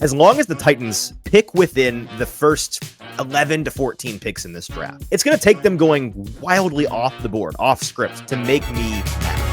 as long as the Titans pick within the first 11 to 14 picks in this draft, it's going to take them going wildly off the board, off script, to make me happy.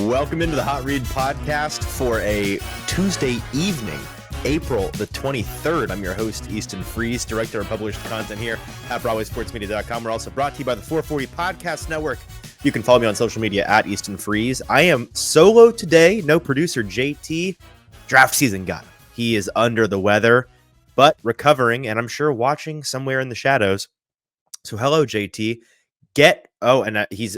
Welcome into the Hot Read podcast for a Tuesday evening, April the 23rd. I'm your host, Easton Freeze, director of published content here at BroadwaySportsMedia.com. We're also brought to you by the 440 Podcast Network. You can follow me on social media at Easton Freeze. I am solo today. No producer, JT. Draft season got him. He is under the weather, but recovering, and I'm sure watching somewhere in the shadows. So hello, JT. He's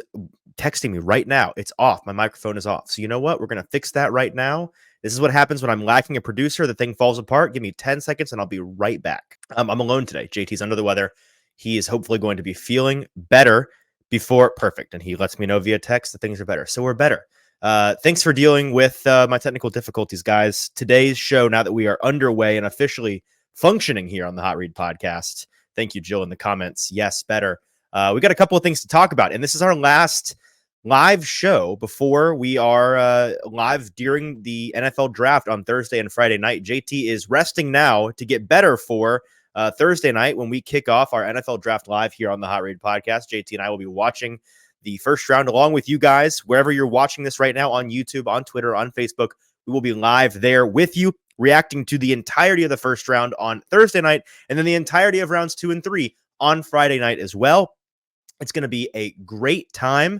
texting me right now. It's off. My microphone is off. So you know what? We're going to fix that right now. This is what happens when I'm lacking a producer. The thing falls apart. Give me 10 seconds and I'll be right back. I'm alone today. JT's under the weather. He is hopefully going to be feeling better before perfect. And he lets me know via text that things are better. So we're better. Thanks for dealing with my technical difficulties, guys. Today's show, now that we are underway and officially functioning here on the Hot Read podcast. Thank you, Jill, in the comments. Yes, better. We got a couple of things to talk about. And this is our last live show before we are live during the NFL draft on Thursday and Friday night. JT is resting now to get better for Thursday night when we kick off our NFL draft live here on the Hot Read podcast. JT and I will be watching the first round along with you guys, wherever you're watching this right now, on YouTube, on Twitter, on Facebook. We will be live there with you, reacting to the entirety of the first round on Thursday night, and then the entirety of rounds 2 and 3 on Friday night as well. It's going to be a great time.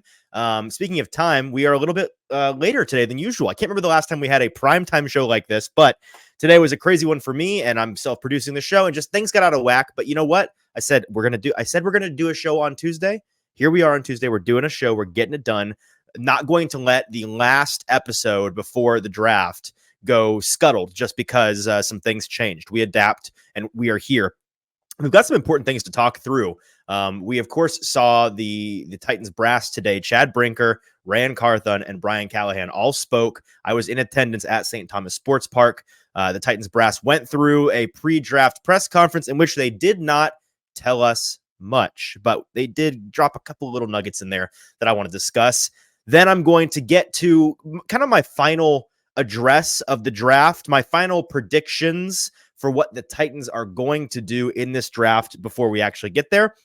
Speaking of time, we are a little bit later today than usual. I can't remember the last time we had a primetime show like this, but today was a crazy one for me, and I'm self-producing the show, and just things got out of whack. But you know what? I said we're going to do a show on Tuesday. Here we are on Tuesday. We're doing a show. We're getting it done. Not going to let the last episode before the draft go scuttled just because some things changed. We adapt, and we are here. We've got some important things to talk through. We, of course, saw the Titans brass today. Chad Brinker, Ran Carthon, and Brian Callahan all spoke. I was in attendance at St. Thomas Sports Park. The Titans brass went through a pre-draft press conference in which they did not tell us much, but they did drop a couple of little nuggets in there that I want to discuss. Then I'm going to get to kind of my final address of the draft, my final predictions for what the Titans are going to do in this draft before we actually get there.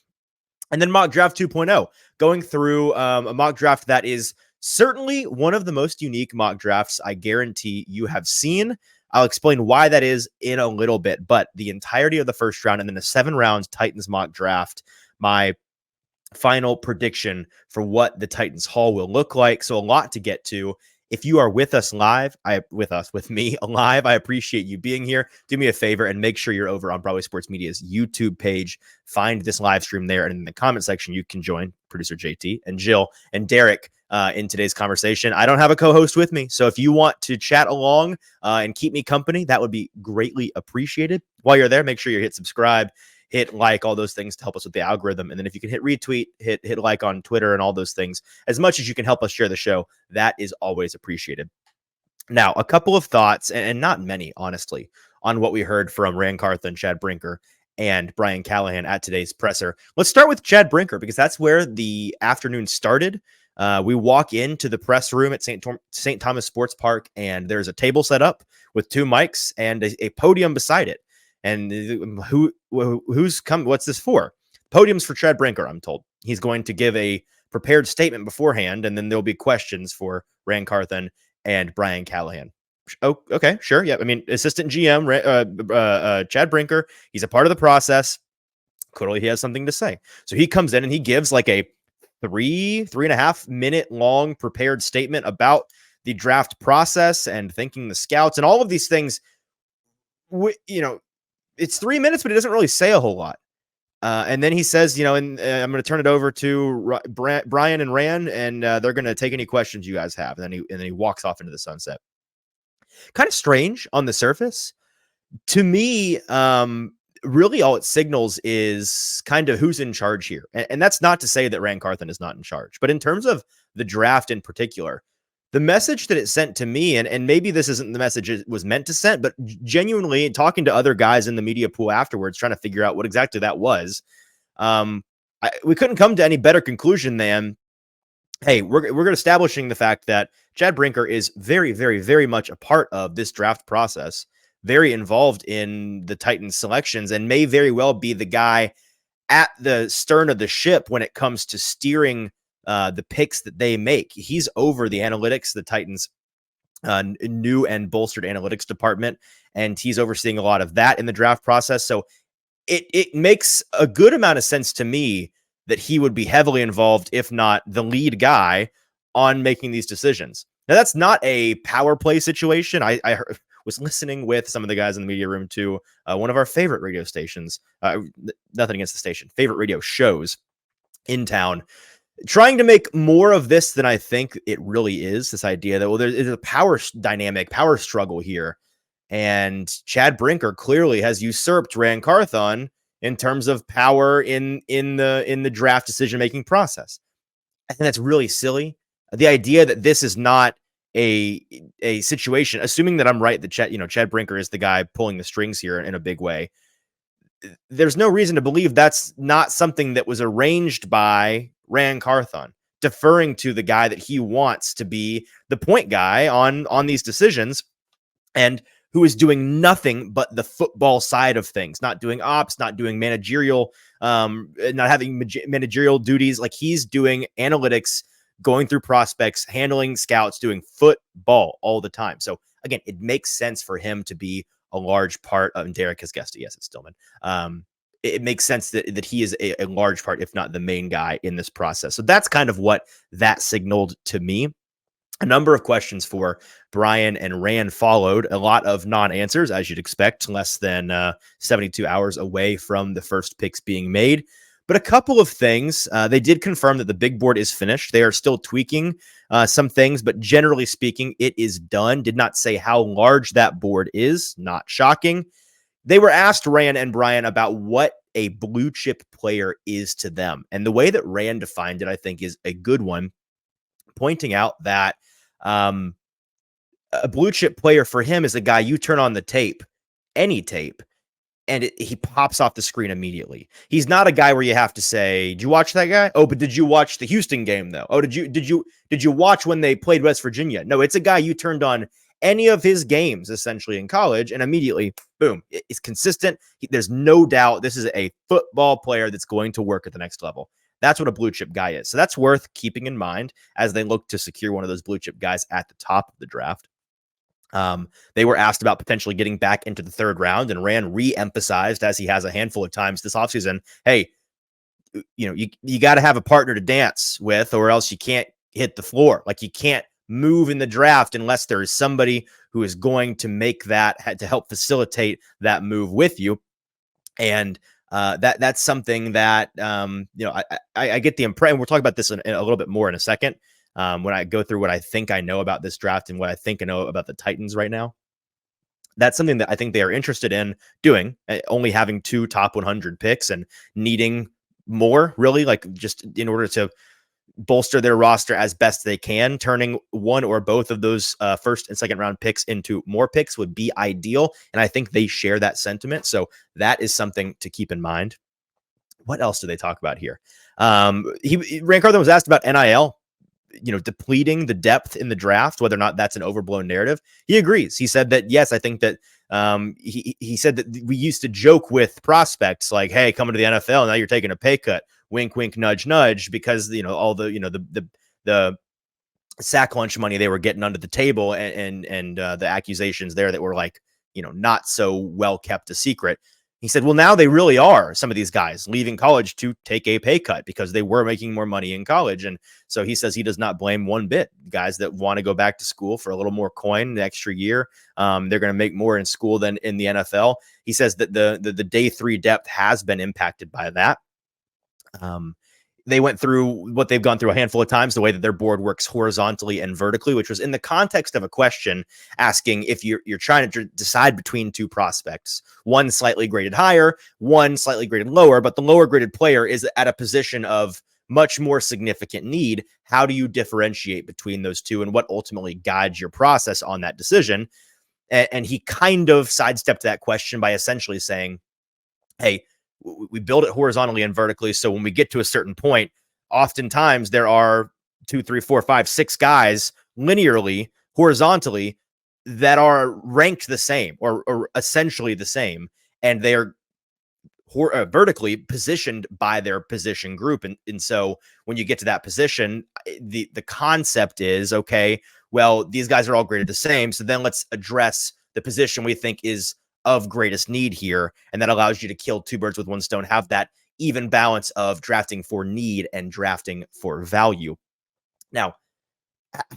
And then mock draft 2.0, going through a mock draft that is certainly one of the most unique mock drafts I guarantee you have seen. I'll explain why that is in a little bit, but the entirety of the first round and then the 7-round Titans mock draft, my final prediction for what the Titans haul will look like. So a lot to get to. If you are with us live, with me live, I appreciate you being here. Do me a favor and make sure you're over on Broadway Sports Media's YouTube page. Find this live stream there. And in the comment section, you can join producer JT and Jill and Derek in today's conversation. I don't have a co-host with me, so if you want to chat along and keep me company, that would be greatly appreciated. While you're there, make sure you hit subscribe, hit like, all those things to help us with the algorithm. And then if you can hit retweet, hit like on Twitter and all those things, as much as you can help us share the show, that is always appreciated. Now, a couple of thoughts, and not many, honestly, on what we heard from Ran Carthon, Chad Brinker, and Brian Callahan at today's presser. Let's start with Chad Brinker, because that's where the afternoon started. We walk into the press room at St. Thomas Sports Park, and there's a table set up with 2 mics and a podium beside it. And who's come? What's this for? Podium's for Chad Brinker, I'm told. He's going to give a prepared statement beforehand, and then there'll be questions for Ran Carthon and Brian Callahan. Oh, okay, sure. Yeah, I mean, assistant GM Chad Brinker, he's a part of the process. Clearly, he has something to say. So he comes in and he gives like a 3.5 minute long prepared statement about the draft process and thanking the scouts and all of these things. It's 3 minutes, but it doesn't really say a whole lot. And then he says, I'm going to turn it over to Brian and Ran, and they're going to take any questions you guys have. And then he walks off into the sunset. Kind of strange on the surface. To me, really all it signals is kind of who's in charge here. And that's not to say that Ran Carthon is not in charge. But in terms of the draft in particular, the message that it sent to me, and maybe this isn't the message it was meant to send, but genuinely talking to other guys in the media pool afterwards, trying to figure out what exactly that was. we couldn't come to any better conclusion than, hey, we're establishing the fact that Chad Brinker is very, very, very much a part of this draft process, very involved in the Titans selections, and may very well be the guy at the stern of the ship when it comes to steering the picks that they make. He's over the analytics, the Titans' new and bolstered analytics department, and he's overseeing a lot of that in the draft process. So it makes a good amount of sense to me that he would be heavily involved, if not the lead guy, on making these decisions. Now, that's not a power play situation. I was listening with some of the guys in the media room to one of our favorite radio stations, nothing against the station, favorite radio shows in town, trying to make more of this than I think it really is. This idea that, well, there's a power dynamic, power struggle here. And Chad Brinker clearly has usurped Ran Carthon in terms of power in the draft decision-making process. I think that's really silly. The idea that this is not a situation, assuming that I'm right, that Chad Brinker is the guy pulling the strings here in a big way, there's no reason to believe that's not something that was arranged by Ran Carthon, deferring to the guy that he wants to be the point guy on these decisions, and who is doing nothing but the football side of things, not doing ops, not doing managerial, not having managerial duties. Like, he's doing analytics, going through prospects, handling scouts, doing football all the time. So again, it makes sense for him to be a large part of, and Derek has guessed it. Yes, it's Stillman. It makes sense that he is a large part, if not the main guy in this process. So that's kind of what that signaled to me. A number of questions for Brian and Ran followed, a lot of non-answers, as you'd expect, less than 72 hours away from the first picks being made. But a couple of things, they did confirm that the big board is finished. They are still tweaking some things, but generally speaking, it is done. Did not say how large that board is, not shocking. They were asked, Ran and Brian, about what a blue chip player is to them. And the way that Ran defined it, I think, is a good one, pointing out that a blue chip player for him is a guy you turn on the tape, any tape, and he pops off the screen immediately. He's not a guy where you have to say, "Did you watch that guy? Oh, but did you watch the Houston game though? Oh, did you watch when they played West Virginia?" No, it's a guy you turned on any of his games essentially in college, and immediately, boom, it's consistent. There's no doubt this is a football player that's going to work at the next level. That's what a blue chip guy is. So that's worth keeping in mind as they look to secure one of those blue chip guys at the top of the draft. They were asked about potentially getting back into the third round, and Ran re-emphasized, as he has a handful of times this offseason, hey, you got to have a partner to dance with, or else you can't hit the floor. Like, you can't move in the draft unless there is somebody who is going to make that, to help facilitate that move with you. And that's something that, I get the impression. We'll talk about this in a little bit more in a second. When I go through what I think I know about this draft and what I think I know about the Titans right now, that's something that I think they are interested in doing, only having 2 top 100 picks and needing more, really, like, just in order to bolster their roster as best they can. Turning one or both of those first and second round picks into more picks would be ideal. And I think they share that sentiment. So that is something to keep in mind. What else do they talk about here? Ran Carthon was asked about NIL, depleting the depth in the draft, whether or not that's an overblown narrative. He agrees. He said that, yes, I think that he said that we used to joke with prospects like, hey, coming to the NFL, now you're taking a pay cut, wink, wink, nudge, nudge, because, all the sack lunch money they were getting under the table and the accusations there that were like, not so well kept a secret. He said, well, now they really are, some of these guys leaving college to take a pay cut because they were making more money in college. And so he says he does not blame one bit guys that want to go back to school for a little more coin the extra year. They're going to make more in school than in the NFL. He says that the day 3 depth has been impacted by that. They went through what they've gone through a handful of times, the way that their board works horizontally and vertically, which was in the context of a question asking if you're trying to decide between 2 prospects, one slightly graded higher, one slightly graded lower, but the lower graded player is at a position of much more significant need. How do you differentiate between those 2, and what ultimately guides your process on that decision? And he kind of sidestepped that question by essentially saying, hey, we build it horizontally and vertically. So when we get to a certain point, oftentimes there are 2, 3, 4, 5, 6 guys linearly, horizontally that are ranked the same or essentially the same. And they are vertically positioned by their position group. And so when you get to that position, the concept is, okay, well, these guys are all graded the same. So then let's address the position we think is of greatest need here. And that allows you to kill two birds with one stone, have that even balance of drafting for need and drafting for value. Now,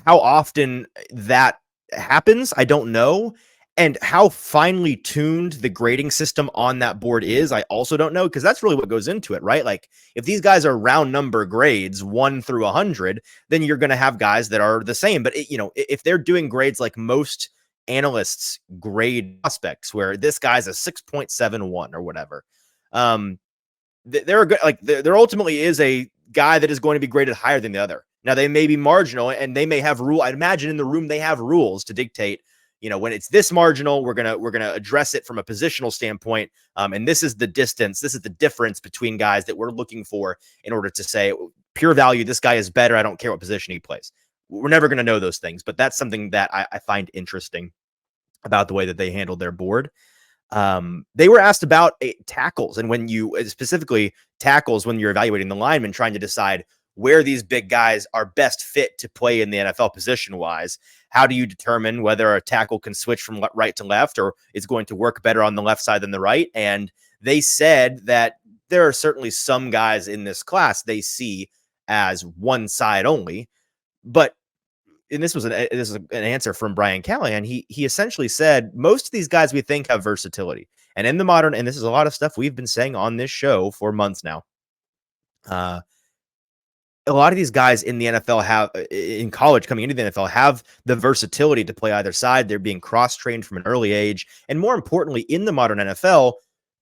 how often that happens, I don't know. And how finely tuned the grading system on that board is, I also don't know, because that's really what goes into it, right? Like, if these guys are round number grades 1 through 100, then you're going to have guys that are the same. But, if they're doing grades like most analysts grade prospects, where this guy's a 6.71 or whatever, there ultimately is a guy that is going to be graded higher than the other. Now, they may be marginal, and they may have I'd imagine in the room they have rules to dictate, when it's this marginal, we're gonna address it from a positional standpoint. And this is the distance, this is the difference between guys that we're looking for in order to say pure value, this guy is better, I don't care what position he plays. We're never going to know those things, but that's something that I find interesting about the way that they handled their board. They were asked about tackles, and when you specifically tackles, when you're evaluating the linemen, trying to decide where these big guys are best fit to play in the NFL position wise. How do you determine whether a tackle can switch from right to left, or is going to work better on the left side than the right? And they said that there are certainly some guys in this class they see as one side only, but and this is an answer from Brian Callahan. He essentially said most of these guys we think have versatility, and in the modern, and this is a lot of stuff we've been saying on this show for months now. A lot of these guys in the NFL have, in college coming into the NFL, have the versatility to play either side. They're being cross-trained from an early age. And more importantly, in the modern NFL,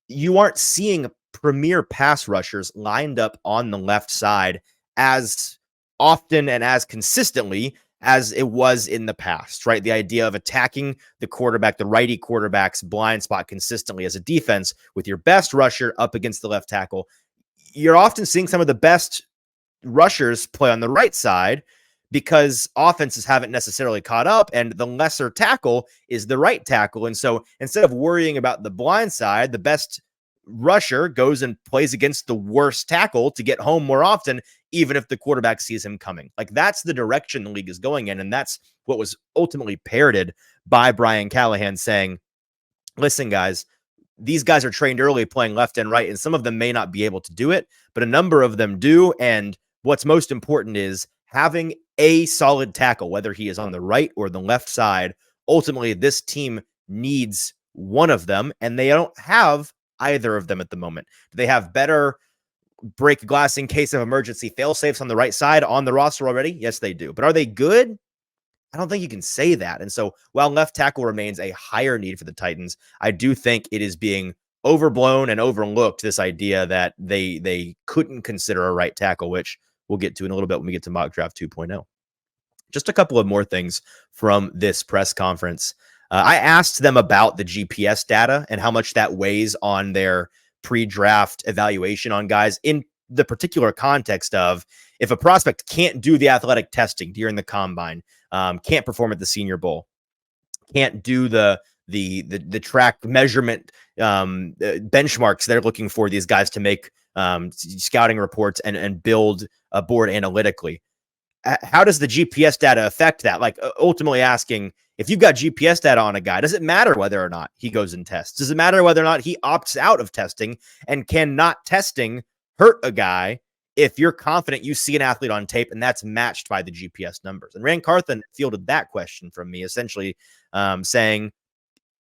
you aren't seeing premier pass rushers lined up on the left side as often and as consistently as it was in the past, right? The idea of attacking the quarterback, the righty quarterback's blind spot consistently as a defense with your best rusher up against the left tackle. You're often seeing some of the best rushers play on the right side because offenses haven't necessarily caught up, and the lesser tackle is the right tackle. And so instead of worrying about the blind side, the best rusher goes and plays against the worst tackle to get home more often, even if the quarterback sees him coming. Like, that's the direction the league is going in. And that's what was ultimately parroted by Brian Callahan, saying, listen, guys, these guys are trained early playing left and right, and some of them may not be able to do it, but a number of them do. And what's most important is having a solid tackle, whether he is on the right or the left side. Ultimately, this team needs one of them, and they don't have either of them at the moment. Do they have better break glass in case of emergency fail-safes on the right side on the roster already? Yes, they do. But are they good? I don't think you can say that. And so while left tackle remains a higher need for the Titans, I do think it is being overblown and overlooked, this idea that they couldn't consider a right tackle, which we'll get to in a little bit when we get to mock draft 2.0. Just a couple of more things from this press conference. I asked them about the GPS data and how much that weighs on their pre-draft evaluation on guys, in the particular context of if a prospect can't do the athletic testing during the combine, can't perform at the Senior Bowl, can't do the track measurement benchmarks they're looking for these guys to make scouting reports and build a board analytically. How does the GPS data affect that? Like, ultimately asking, if you've got GPS data on a guy, does it matter whether or not he goes and tests? Does it matter whether or not he opts out of testing? And can not testing hurt a guy if you're confident you see an athlete on tape and that's matched by the GPS numbers? And Rand Carthen fielded that question from me, essentially saying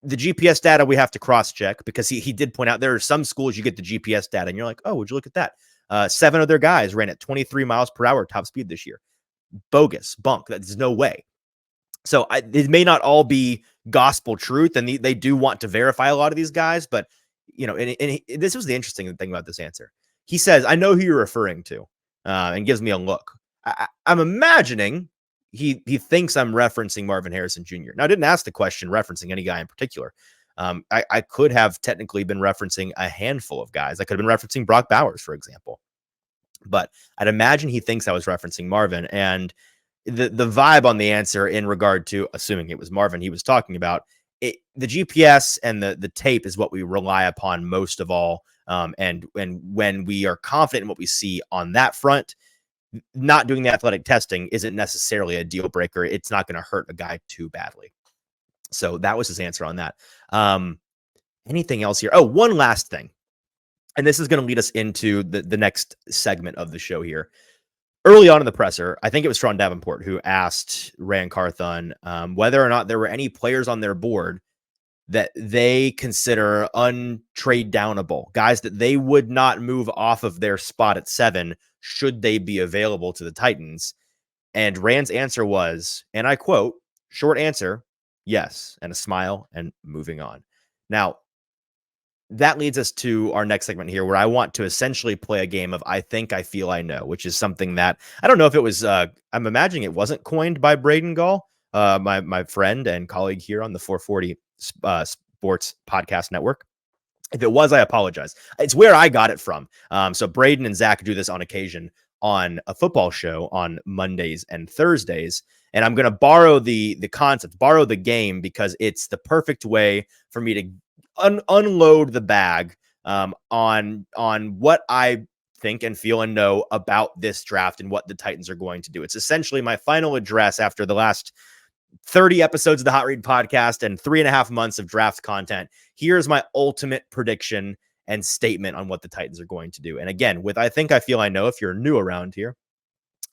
the GPS data we have to cross-check, because he did point out there are some schools you get the GPS data and you're like, oh, would you look at that? 7 of their guys ran at 23 miles per hour top speed this year. Bogus, bunk. There's no way. So it may not all be gospel truth, and they do want to verify a lot of these guys, but and this was the interesting thing about this answer. He says, I know who you're referring to, and gives me a look. I'm imagining he thinks I'm referencing Marvin Harrison Jr. Now, I didn't ask the question referencing any guy in particular. I could have technically been referencing a handful of guys. I could have been referencing Brock Bowers, for example. But I'd imagine he thinks I was referencing Marvin. And the vibe on the answer in regard to assuming it was Marvin he was talking about, the GPS and the tape is what we rely upon most of all. And when we are confident in what we see on that front, not doing the athletic testing isn't necessarily a deal breaker. It's not going to hurt a guy too badly. So that was his answer on that. Anything else here? Oh, one last thing. And this is going to lead us into the next segment of the show here. Early on in the presser, I think it was Sean Davenport who asked Rand Carthon whether or not there were any players on their board that they consider untrade downable, guys that they would not move off of their spot at 7 should they be available to the Titans. And Rand's answer was, and I quote, short answer, yes, and a smile and moving on. Now, that leads us to our next segment here, where I want to essentially play a game of I think, I feel, I know, which is something that I don't know if it was, I'm imagining it wasn't coined by Braden Gall, my friend and colleague here on the 440 Sports Podcast Network. If it was, I apologize. It's where I got it from. So Braden and Zach do this on occasion on a football show on Mondays and Thursdays. And I'm going to borrow the concept, borrow the game, because it's the perfect way for me to unload the bag on what I think and feel and know about this draft and what the Titans are going to do. It's essentially my final address after the last 30 episodes of the Hot Read podcast and 3.5 months of draft content. Here's my ultimate prediction and statement on what the Titans are going to do. And again, with I think, I feel, I know, if you're new around here,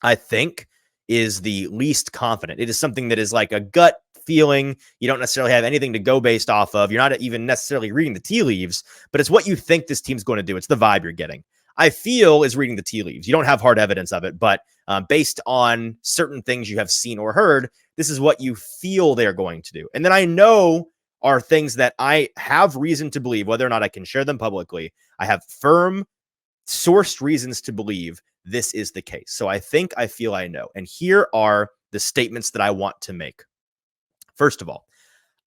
I think is the least confident. It is something that is like a gut feeling. You don't necessarily have anything to go based off of. You're not even necessarily reading the tea leaves, but it's what you think this team's going to do. It's the vibe you're getting. I feel is reading the tea leaves. You don't have hard evidence of it, but based on certain things you have seen or heard, this is what you feel they're going to do. And then I know are things that I have reason to believe, whether or not I can share them publicly. I have firm sourced reasons to believe this is the case. So I think, I feel, I know. And here are the statements that I want to make. First of all,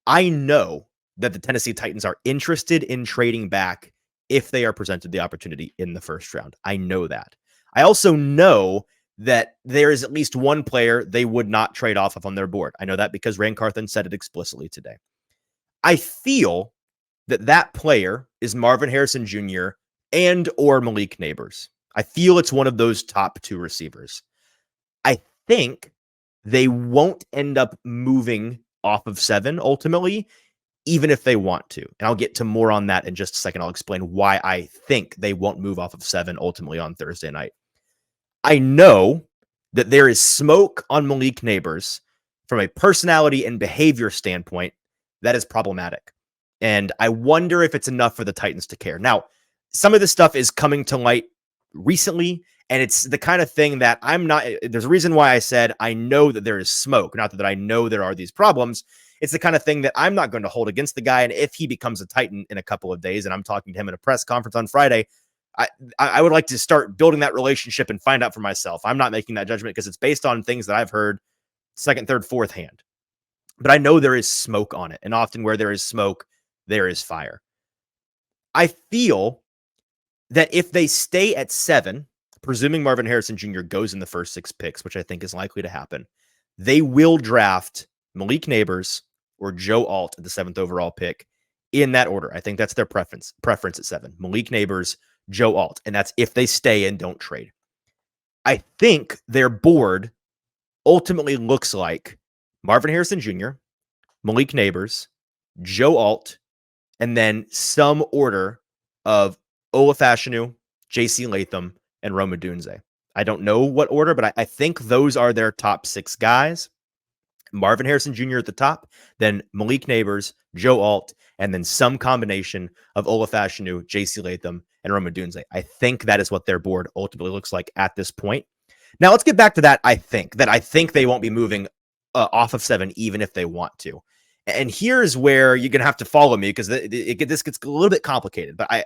I know that the Tennessee Titans are interested in trading back if they are presented the opportunity in the first round. I know that. I also know that there is at least one player they would not trade off of on their board. I know that because Rand Carthon said it explicitly today. I feel that that player is Marvin Harrison Jr. and or Malik Neighbors. I feel it's one of those top 2 receivers. I think they won't end up moving off of 7 ultimately, even if they want to. And I'll get to more on that in just a second. I'll explain why I think they won't move off of 7 ultimately on Thursday night. I know that there is smoke on Malik Neighbors from a personality and behavior standpoint that is problematic. And I wonder if it's enough for the Titans to care. Now, some of this stuff is coming to light recently, and it's the kind of thing that there's a reason why I said I know that there is smoke, not that I know there are these problems. It's the kind of thing that I'm not going to hold against the guy. And if he becomes a Titan in a couple of days, and I'm talking to him at a press conference on Friday, I would like to start building that relationship and find out for myself. I'm not making that judgment because it's based on things that I've heard second, third, fourth hand. But I know there is smoke on it. And often where there is smoke, there is fire. I feel that if they stay at 7, presuming Marvin Harrison Jr. goes in the first 6 picks, which I think is likely to happen, they will draft Malik Neighbors or Joe Alt at the 7th overall pick in that order. I think that's their preference at 7. Malik Neighbors, Joe Alt. And that's if they stay and don't trade. I think their board ultimately looks like Marvin Harrison Jr., Malik Neighbors, Joe Alt, and then some order of Olafashinu, J.C. Latham, and Rome Odunze. I don't know what order, but I think those are their top 6 guys. Marvin Harrison Jr. at the top, then Malik Neighbors, Joe Alt, and then some combination of Olafashinu, J.C. Latham, and Rome Odunze. I think that is what their board ultimately looks like at this point. Now let's get back to that. I think they won't be moving off of 7 even if they want to. And here's where you're going to have to follow me because this gets a little bit complicated. But I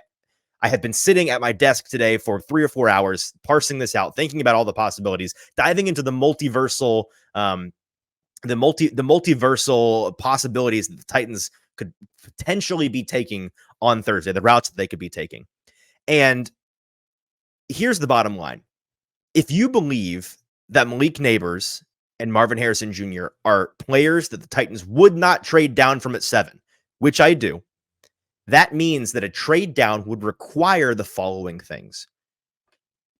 have been sitting at my desk today for 3 or 4 hours, parsing this out, thinking about all the possibilities, diving into the multiversal, the multiversal possibilities that the Titans could potentially be taking on Thursday, the routes that they could be taking. And here's the bottom line. If you believe that Malik Neighbors and Marvin Harrison Jr. are players that the Titans would not trade down from at 7, which I do, that means that a trade down would require the following things.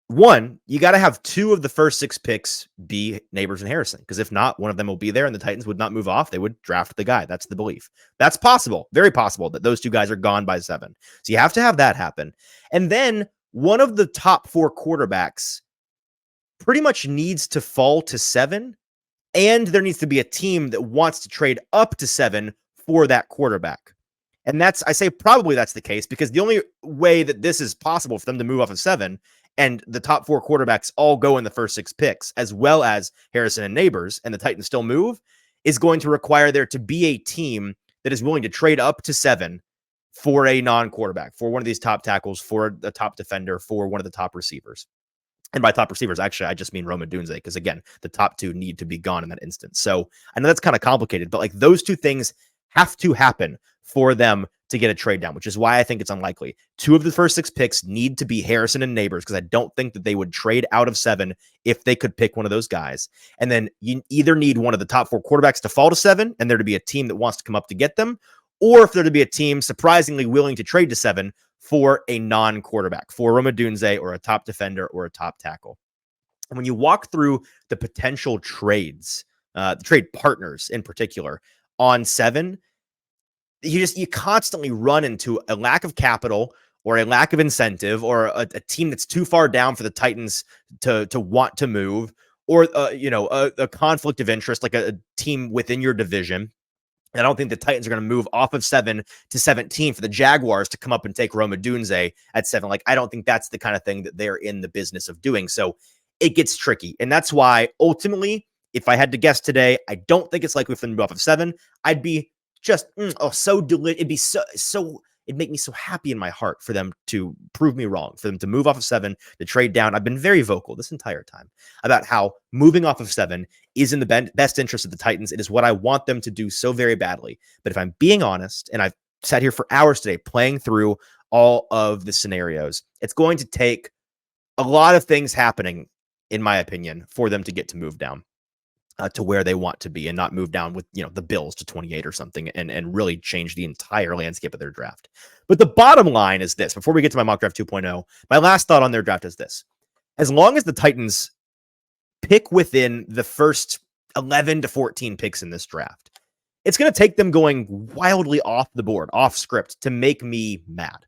One, you got to have 2 of the first 6 picks be Neighbors and Harrison, because if not, one of them will be there and the Titans would not move off. They would draft the guy. That's the belief. That's possible, very possible, that those 2 guys are gone by 7. So you have to have that happen. And then one of the top 4 quarterbacks pretty much needs to fall to 7, and there needs to be a team that wants to trade up to 7 for that quarterback. And I say probably that's the case, because the only way that this is possible for them to move off of 7 and the top 4 quarterbacks all go in the first 6 picks, as well as Harrison and Neighbors, and the Titans still move, is going to require there to be a team that is willing to trade up to 7 for a non-quarterback, for one of these top tackles, for a top defender, for one of the top receivers. And by top receivers, actually, I just mean Rome Odunze, because again, the top 2 need to be gone in that instance. So I know that's kind of complicated, but like those 2 things have to happen for them to get a trade down, which is why I think it's unlikely. 2 of the first 6 picks need to be Harrison and Neighbors, because I don't think that they would trade out of 7 if they could pick one of those guys. And then you either need one of the top 4 quarterbacks to fall to 7 and there to be a team that wants to come up to get them, or if there to be a team surprisingly willing to trade to 7 for a non-quarterback, for Rome Odunze or a top defender or a top tackle. And when you walk through the potential trades, the trade partners in particular, on 7, you constantly run into a lack of capital or a lack of incentive, or a team that's too far down for the Titans to want to move, or a conflict of interest, like a team within your division. I don't think the Titans are going to move off of 7 to 17 for the Jaguars to come up and take Rome Odunze at 7. Like, I don't think that's the kind of thing that they're in the business of doing. So it gets tricky. And that's why ultimately, if I had to guess today, I don't think it's likely for them to move off of 7. I'd be just, it'd be it'd make me so happy in my heart for them to prove me wrong, for them to move off of 7, to trade down. I've been very vocal this entire time about how moving off of 7 is in the best interest of the Titans. It is what I want them to do so very badly. But if I'm being honest, and I've sat here for hours today playing through all of the scenarios, it's going to take a lot of things happening, in my opinion, for them to get to move down to where they want to be, and not move down with, the Bills to 28 or something, and really change the entire landscape of their draft. But the bottom line is this, before we get to my mock draft 2.0, my last thought on their draft is this. As long as the Titans pick within the first 11 to 14 picks in this draft, it's going to take them going wildly off the board, off script, to make me mad.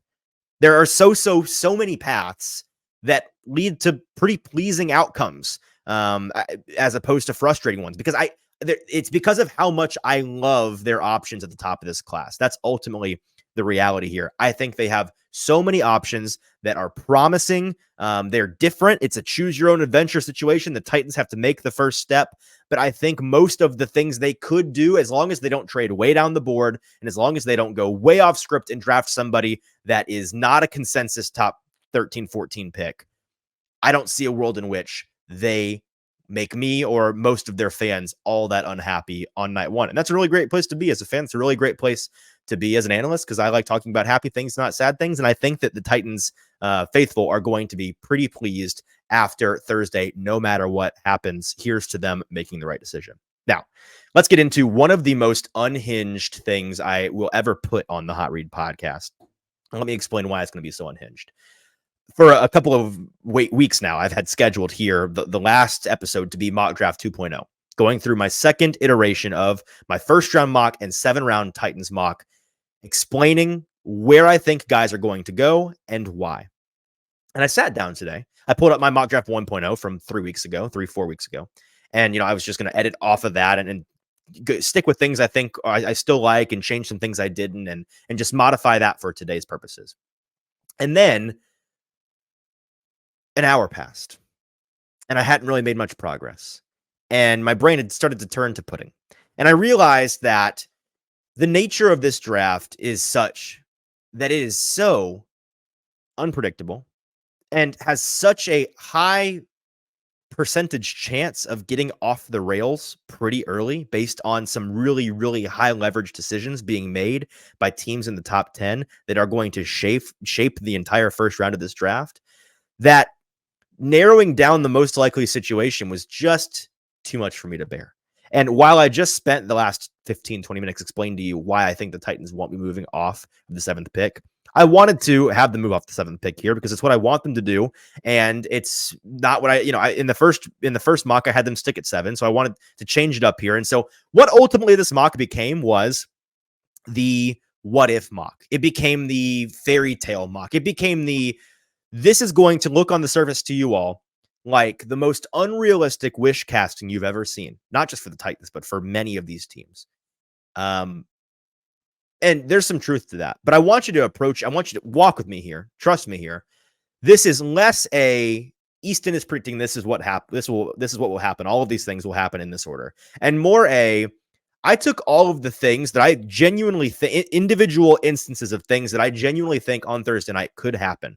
There are so many paths that lead to pretty pleasing outcomes, as opposed to frustrating ones, because it's because of how much I love their options at the top of this class. That's ultimately the reality here. I think they have so many options that are promising. They're different. It's a choose your own adventure situation. The Titans have to make the first step, but I think most of the things they could do, as long as they don't trade way down the board, and as long as they don't go way off script and draft somebody that is not a consensus top 13, 14 pick, I don't see a world in which they make me or most of their fans all that unhappy on night 1. And that's a really great place to be as a fan. It's a really great place to be as an analyst, because I like talking about happy things, not sad things. And I think that the Titans faithful are going to be pretty pleased after Thursday, no matter what happens. Here's to them making the right decision. Now, let's get into one of the most unhinged things I will ever put on the Hot Read podcast. Let me explain why it's going to be so unhinged. For a couple of weeks now, I've had scheduled here the last episode to be Mock Draft 2.0, going through my second iteration of my first round mock and 7-round Titans mock, explaining where I think guys are going to go and why. And I sat down today. I pulled up my Mock Draft 1.0 from 4 weeks ago. And, I was just going to edit off of that and stick with things I think I still like, and change some things I didn't, and just modify that for today's purposes. And then an hour passed, and I hadn't really made much progress, and my brain had started to turn to pudding. And I realized that the nature of this draft is such that it is so unpredictable and has such a high percentage chance of getting off the rails pretty early based on some really, really high leverage decisions being made by teams in the top 10 that are going to shape the entire first round of this draft, that narrowing down the most likely situation was just too much for me to bear. And while I just spent the last 15, 20 minutes explaining to you why I think the Titans won't be moving off of the 7th pick, I wanted to have them move off the 7th pick here because it's what I want them to do. And it's not what in the first mock, I had them stick at 7. So I wanted to change it up here. And so what ultimately this mock became was the what if mock. It became the fairy tale mock. It became this is going to look on the surface to you all like the most unrealistic wish casting you've ever seen, not just for the Titans, but for many of these teams. And there's some truth to that, but I want you to walk with me here. Trust me here. This is less Easton is predicting this is what happened. This is what will happen. All of these things will happen in this order, and more I took all of the things that I genuinely think, individual instances of things that I genuinely think on Thursday night could happen.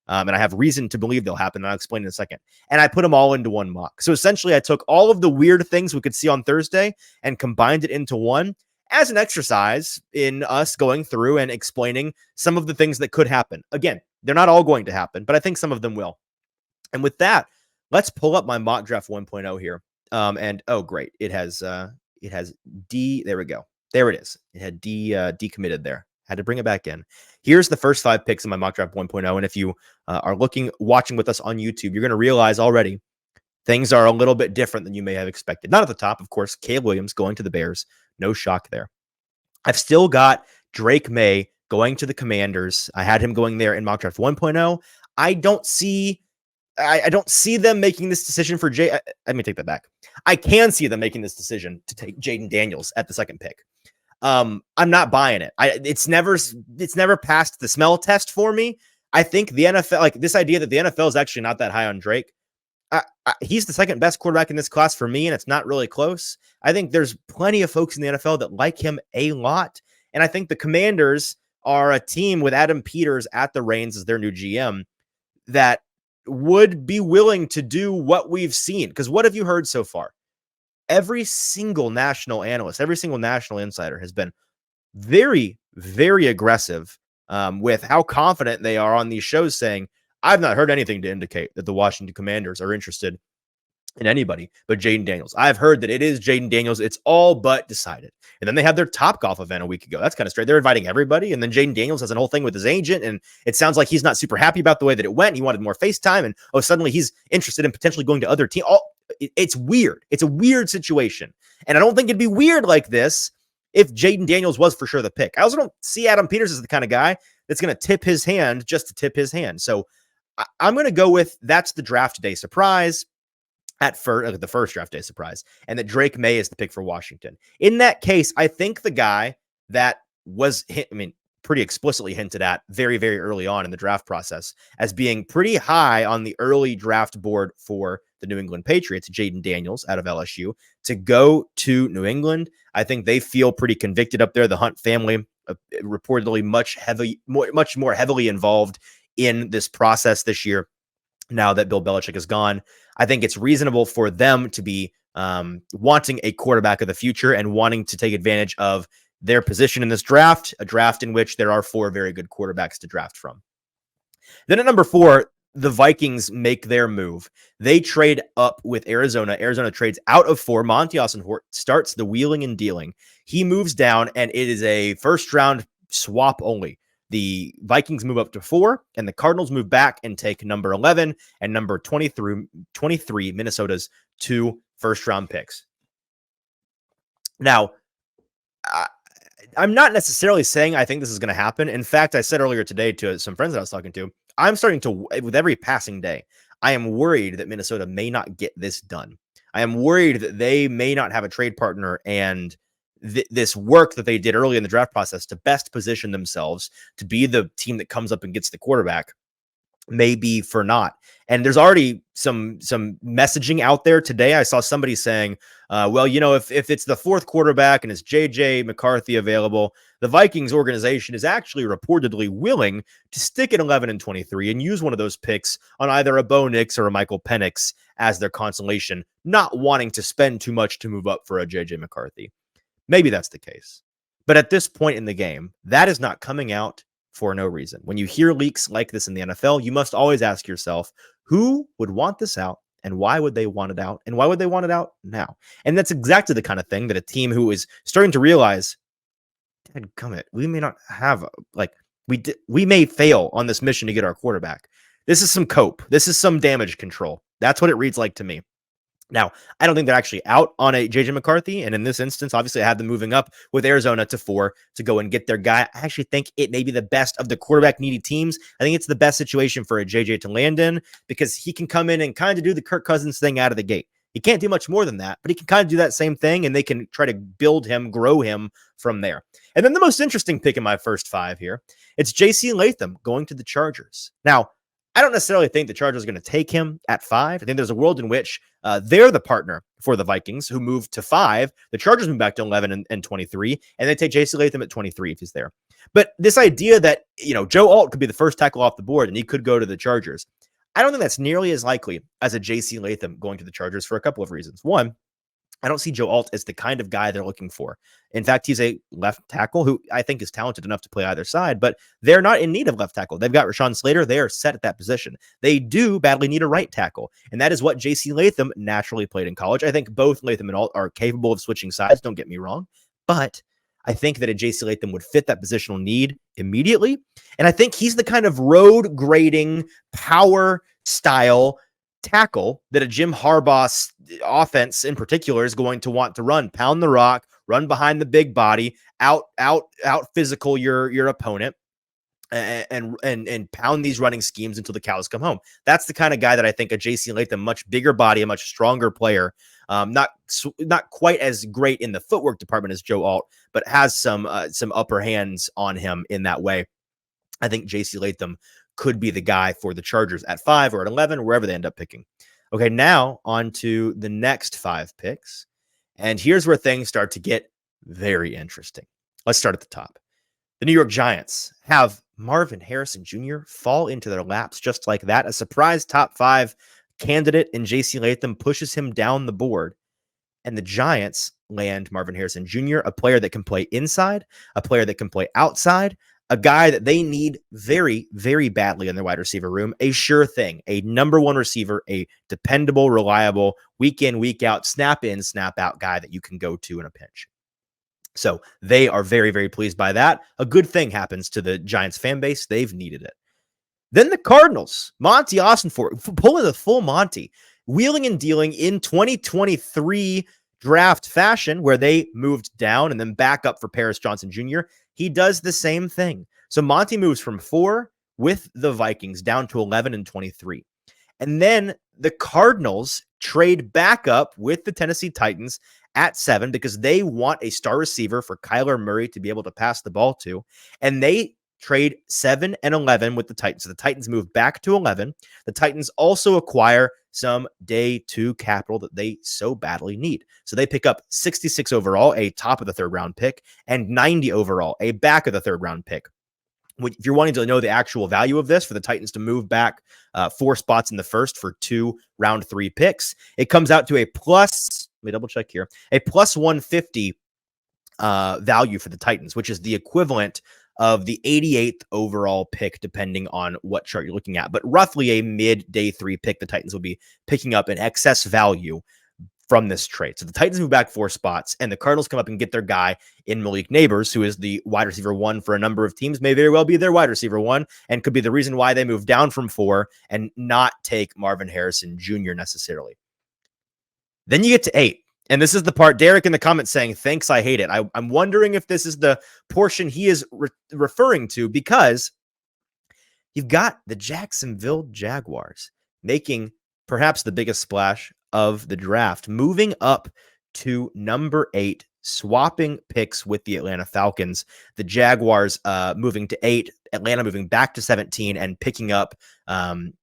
And I have reason to believe they'll happen. And I'll explain in a second. And I put them all into one mock. So essentially I took all of the weird things we could see on Thursday and combined it into one as an exercise in us going through and explaining some of the things that could happen. Again, they're not all going to happen, but I think some of them will. And with that, let's pull up my mock draft 1.0 here. And oh, great. It has D. There we go. There it is. It had D decommitted there. Had to bring it back in. Here's the first 5 picks in my mock draft 1.0. And if you are watching with us on YouTube, you're going to realize already things are a little bit different than you may have expected. Not at the top, of course. Caleb Williams going to the Bears. No shock there. I've still got Drake May going to the Commanders. I had him going there in mock draft 1.0. I don't see them making this decision for let me take that back. I can see them making this decision to take Jaden Daniels at the 2nd pick. I'm not buying it. It's never passed the smell test for me. I think the NFL, like this idea that the NFL is actually not that high on Drake. He's the 2nd best quarterback in this class for me, and it's not really close. I think there's plenty of folks in the NFL that like him a lot. And I think the Commanders are a team with Adam Peters at the reins as their new GM that would be willing to do what we've seen. Because what have you heard so far? Every single national analyst, every single national insider has been very, very aggressive with how confident they are on these shows, saying, I've not heard anything to indicate that the Washington Commanders are interested in anybody but Jaden Daniels. I've heard that it is Jaden Daniels. It's all but decided. And then they had their Top Golf event a week ago. That's kind of straight. They're inviting everybody. And then Jaden Daniels has a whole thing with his agent. And it sounds like he's not super happy about the way that it went. He wanted more FaceTime. And suddenly he's interested in potentially going to other teams. It's weird. It's a weird situation. And I don't think it'd be weird like this if Jaden Daniels was for sure the pick. I also don't see Adam Peters as the kind of guy that's going to tip his hand just to tip his hand. So I'm going to go with that's the draft day surprise the first draft day surprise, and that Drake May is the pick for Washington. In that case, I think the guy that was pretty explicitly hinted at very, very early on in the draft process as being pretty high on the early draft board for the New England Patriots, Jaden Daniels out of LSU, to go to New England. I think they feel pretty convicted up there. The Hunt family reportedly much more heavily involved in this process this year now that Bill Belichick is gone. I think it's reasonable for them to be wanting a quarterback of the future and wanting to take advantage of their position in this draft, a draft in which there are 4 very good quarterbacks to draft from. Then at number 4, the Vikings make their move. They trade up with Arizona. Arizona trades out of 4. Monty Austin starts the wheeling and dealing. He moves down, and it is a first-round swap only. The Vikings move up to 4, and the Cardinals move back and take number 11 and number 23, Minnesota's 2 first-round picks. Now, I'm not necessarily saying I think this is going to happen. In fact, I said earlier today to some friends that I was talking to, I'm starting to, with every passing day, I am worried that Minnesota may not get this done. I am worried that they may not have a trade partner, and this work that they did early in the draft process to best position themselves to be the team that comes up and gets the quarterback maybe for not. And there's already some messaging out there today. I saw somebody saying, well, if it's the fourth quarterback and it's JJ McCarthy available, the Vikings organization is actually reportedly willing to stick at 11 and 23 and use one of those picks on either a Bo Nix or a Michael Penix as their consolation, not wanting to spend too much to move up for a JJ McCarthy. Maybe that's the case. But at this point in the game, that is not coming out for no reason. When you hear leaks like this in the NFL, you must always ask yourself, who would want this out and why would they want it out? And why would they want it out now? And that's exactly the kind of thing that a team who is starting to realize, dadgummit, we may not have, we may fail on this mission to get our quarterback. This is some cope. This is some damage control. That's what it reads like to me. Now, I don't think they're actually out on a JJ McCarthy. And in this instance, obviously, I have them moving up with Arizona to 4 to go and get their guy. I actually think it may be the best of the quarterback needy teams. I think it's the best situation for a JJ to land in because he can come in and kind of do the Kirk Cousins thing out of the gate. He can't do much more than that, but he can kind of do that same thing and they can try to build him, grow him from there. And then the most interesting pick in my first 5 here, it's JC Latham going to the Chargers. Now, I don't necessarily think the Chargers are going to take him at 5. I think there's a world in which they're the partner for the Vikings who moved to 5. The Chargers move back to 11 and 23, and they take JC Latham at 23 if he's there. But this idea that, Joe Alt could be the first tackle off the board and he could go to the Chargers, I don't think that's nearly as likely as a JC Latham going to the Chargers for a couple of reasons. One, I don't see Joe Alt as the kind of guy they're looking for. In fact, he's a left tackle who I think is talented enough to play either side, but they're not in need of left tackle. They've got Rashawn Slater. They are set at that position. They do badly need a right tackle, and that is what J.C. Latham naturally played in college. I think both Latham and Alt are capable of switching sides, don't get me wrong, but I think that a J.C. Latham would fit that positional need immediately, and I think he's the kind of road grading power style tackle that a Jim Harbaugh offense in particular is going to want to run. Pound the rock, run behind the big body, out physical your opponent, and pound these running schemes until the cows come home. That's the kind of guy that I think a JC Latham, much bigger body, a much stronger player, not quite as great in the footwork department as Joe Alt, but has some upper hands on him in that way. I think JC Latham could be the guy for the Chargers at 5 or at 11, wherever they end up picking. Okay, now on to the next 5 picks. And here's where things start to get very interesting. Let's start at the top. The New York Giants have Marvin Harrison Jr. fall into their laps just like that. A surprise top 5 candidate in JC Latham pushes him down the board. And the Giants land Marvin Harrison Jr., a player that can play inside, a player that can play outside, a guy that they need very, very badly in their wide receiver room, a sure thing, a number 1 receiver, a dependable, reliable, week in, week out, snap in, snap out guy that you can go to in a pinch. So they are very, very pleased by that. A good thing happens to the Giants fan base. They've needed it. Then the Cardinals, Monty Ossenfort, pulling the full Monty, wheeling and dealing in 2023 draft fashion where they moved down and then back up for Paris Johnson Jr. He does the same thing. So Monty moves from 4 with the Vikings down to 11 and 23. And then the Cardinals trade back up with the Tennessee Titans at 7 because they want a star receiver for Kyler Murray to be able to pass the ball to. And they trade 7 and 11 with the Titans. So the Titans move back to 11. The Titans also acquire some day 2 capital that they so badly need. So they pick up 66 overall, a top of the 3rd round pick, and 90 overall, a back of the 3rd round pick. If you're wanting to know the actual value of this for the Titans to move back 4 spots in the first for 2 round 3 picks, it comes out to a plus, let me double check here, a plus 150 value for the Titans, which is the equivalent of the 88th overall pick, depending on what chart you're looking at. But roughly a mid day 3 pick, the Titans will be picking up an excess value from this trade. So the Titans move back 4 spots, and the Cardinals come up and get their guy in Malik Neighbors, who is the wide receiver 1 for a number of teams, may very well be their wide receiver 1, and could be the reason why they move down from 4 and not take Marvin Harrison Jr. necessarily. Then you get to 8. And this is the part, Derek in the comments saying, thanks, I hate it. I'm wondering if this is the portion he is referring to, because you've got the Jacksonville Jaguars making perhaps the biggest splash of the draft, moving up to number 8, swapping picks with the Atlanta Falcons. The Jaguars moving to 8 Atlanta moving back to 17 and picking up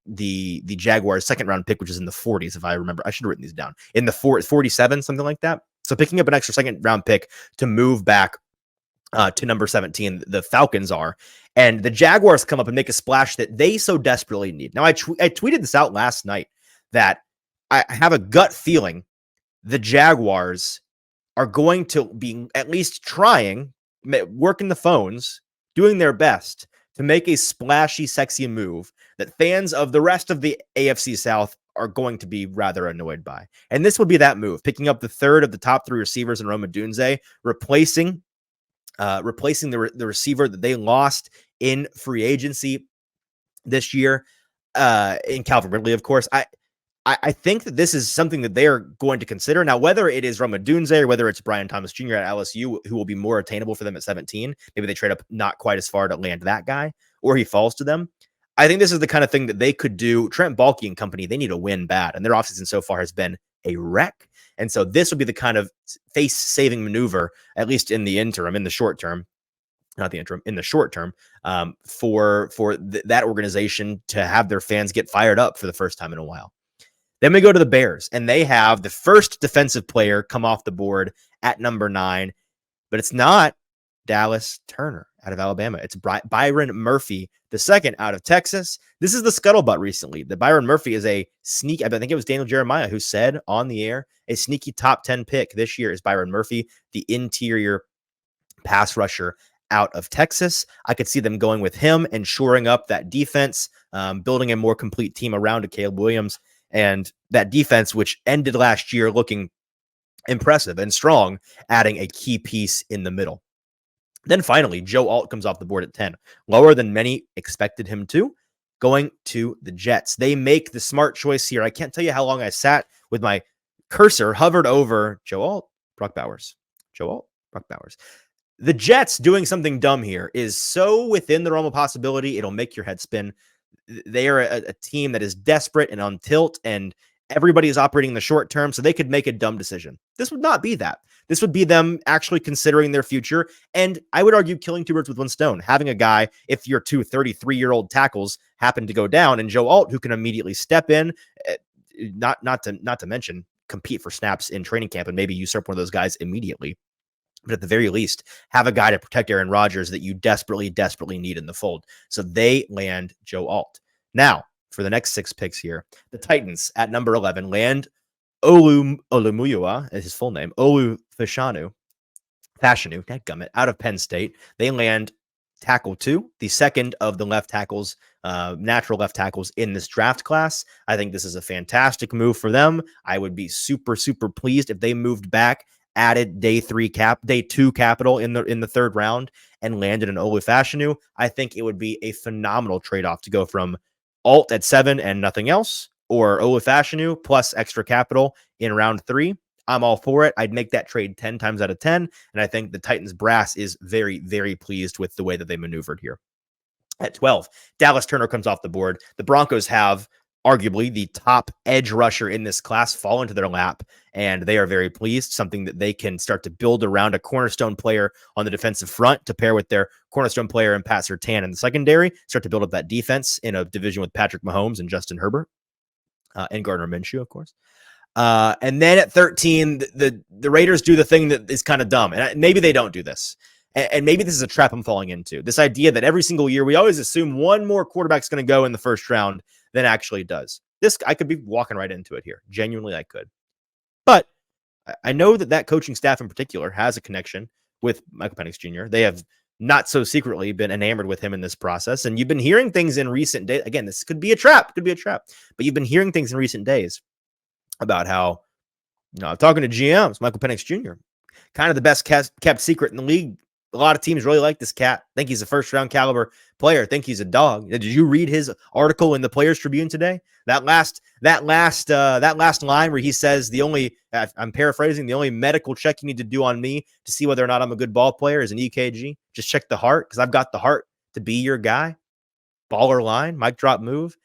the Jaguars' second round pick, which is in the 40s, if I remember. I should have written these down. In the 47, something like that. So picking up an extra second round pick to move back to number 17, the Falcons are. And the Jaguars come up and make a splash that they so desperately need. Now, I tweeted this out last night that I have a gut feeling the Jaguars are going to be at least trying, working the phones, doing their best to make a splashy, sexy move that fans of the rest of the AFC South are going to be rather annoyed by. And this would be that move, picking up the third of the top three receivers in Rome Odunze, replacing the receiver that they lost in free agency this year, in Calvin Ridley, of course. I think that this is something that they are going to consider. Now, whether it is Rome Odunze or whether it's Brian Thomas Jr. at LSU, who will be more attainable for them at 17, maybe they trade up not quite as far to land that guy, or he falls to them. I think this is the kind of thing that they could do. Trent Baalke and company, they need a win bad, and their offseason so far has been a wreck. And so this would be the kind of face-saving maneuver, at least in the interim, in the short term, not the interim, in the short term, for that organization to have their fans get fired up for the first time in a while. Then we go to the Bears, and they have the first defensive player come off the board at number 9, but it's not Dallas Turner out of Alabama. It's Byron Murphy, the second out of Texas. This is the scuttlebutt recently. That Byron Murphy is a sneak. I think it was Daniel Jeremiah who said on the air, a sneaky top 10 pick this year is Byron Murphy, the interior pass rusher out of Texas. I could see them going with him and shoring up that defense, building a more complete team around Caleb Williams. And that defense, which ended last year looking impressive and strong, adding a key piece in the middle. Then finally, Joe Alt comes off the board at 10, lower than many expected him to, going to the Jets. They make the smart choice here. I can't tell you how long I sat with my cursor hovered over Joe Alt, Brock Bowers. Joe Alt, Brock Bowers. The Jets doing something dumb here is so within the realm of possibility, it'll make your head spin. They are a team that is desperate and on tilt, and everybody is operating in the short term, so they could make a dumb decision. This would not be that. This would be them actually considering their future, and I would argue killing two birds with one stone. Having a guy, if your two 33-year-old tackles happen to go down, and Joe Alt, who can immediately step in, not to mention compete for snaps in training camp and maybe usurp one of those guys immediately. But at the very least, have a guy to protect Aaron Rodgers that you desperately, desperately need in the fold. So they land Joe Alt. Now, for the next 6 picks here, the Titans at number 11 land Olumuyua, is his full name, Fashanu, dadgummit, out of Penn State. They land tackle 2, the second of the left tackles, natural left tackles in this draft class. I think this is a fantastic move for them. I would be super, super pleased if they moved back, added day 2 capital in the third round and landed an Fashanu. I think it would be a phenomenal trade-off to go from Alt at 7 and nothing else, or Fashanu plus extra capital in round 3. I'm all for it. I'd make that trade 10 times out of 10. And I think the Titans brass is very, very pleased with the way that they maneuvered here. At 12, Dallas Turner comes off the board. The Broncos have arguably the top edge rusher in this class fall into their lap, and they are very pleased, something that they can start to build around a cornerstone player on the defensive front to pair with their cornerstone player in Pat Surtain in the secondary, start to build up that defense in a division with Patrick Mahomes and Justin Herbert, and Gardner Minshew, of course. And then at 13, the Raiders do the thing that is kind of dumb, and maybe they don't do this. And maybe this is a trap I'm falling into. This idea that every single year we always assume one more quarterback's going to go in the first round than actually does. This, I could be walking right into it here. Genuinely, I could. But I know that coaching staff in particular has a connection with Michael Penix Jr. They have not so secretly been enamored with him in this process. And you've been hearing things in recent days. Again, this could be a trap. But you've been hearing things in recent days about how, talking to GMs, Michael Penix Jr., kind of the best kept secret in the league. A lot of teams really like this cat. Think he's a first-round caliber player. Think he's a dog. Did you read his article in the Players Tribune today? That last line where he says I'm paraphrasing, the only medical check you need to do on me to see whether or not I'm a good ball player is an EKG. Just check the heart because I've got the heart to be your guy. Baller line, mic drop move.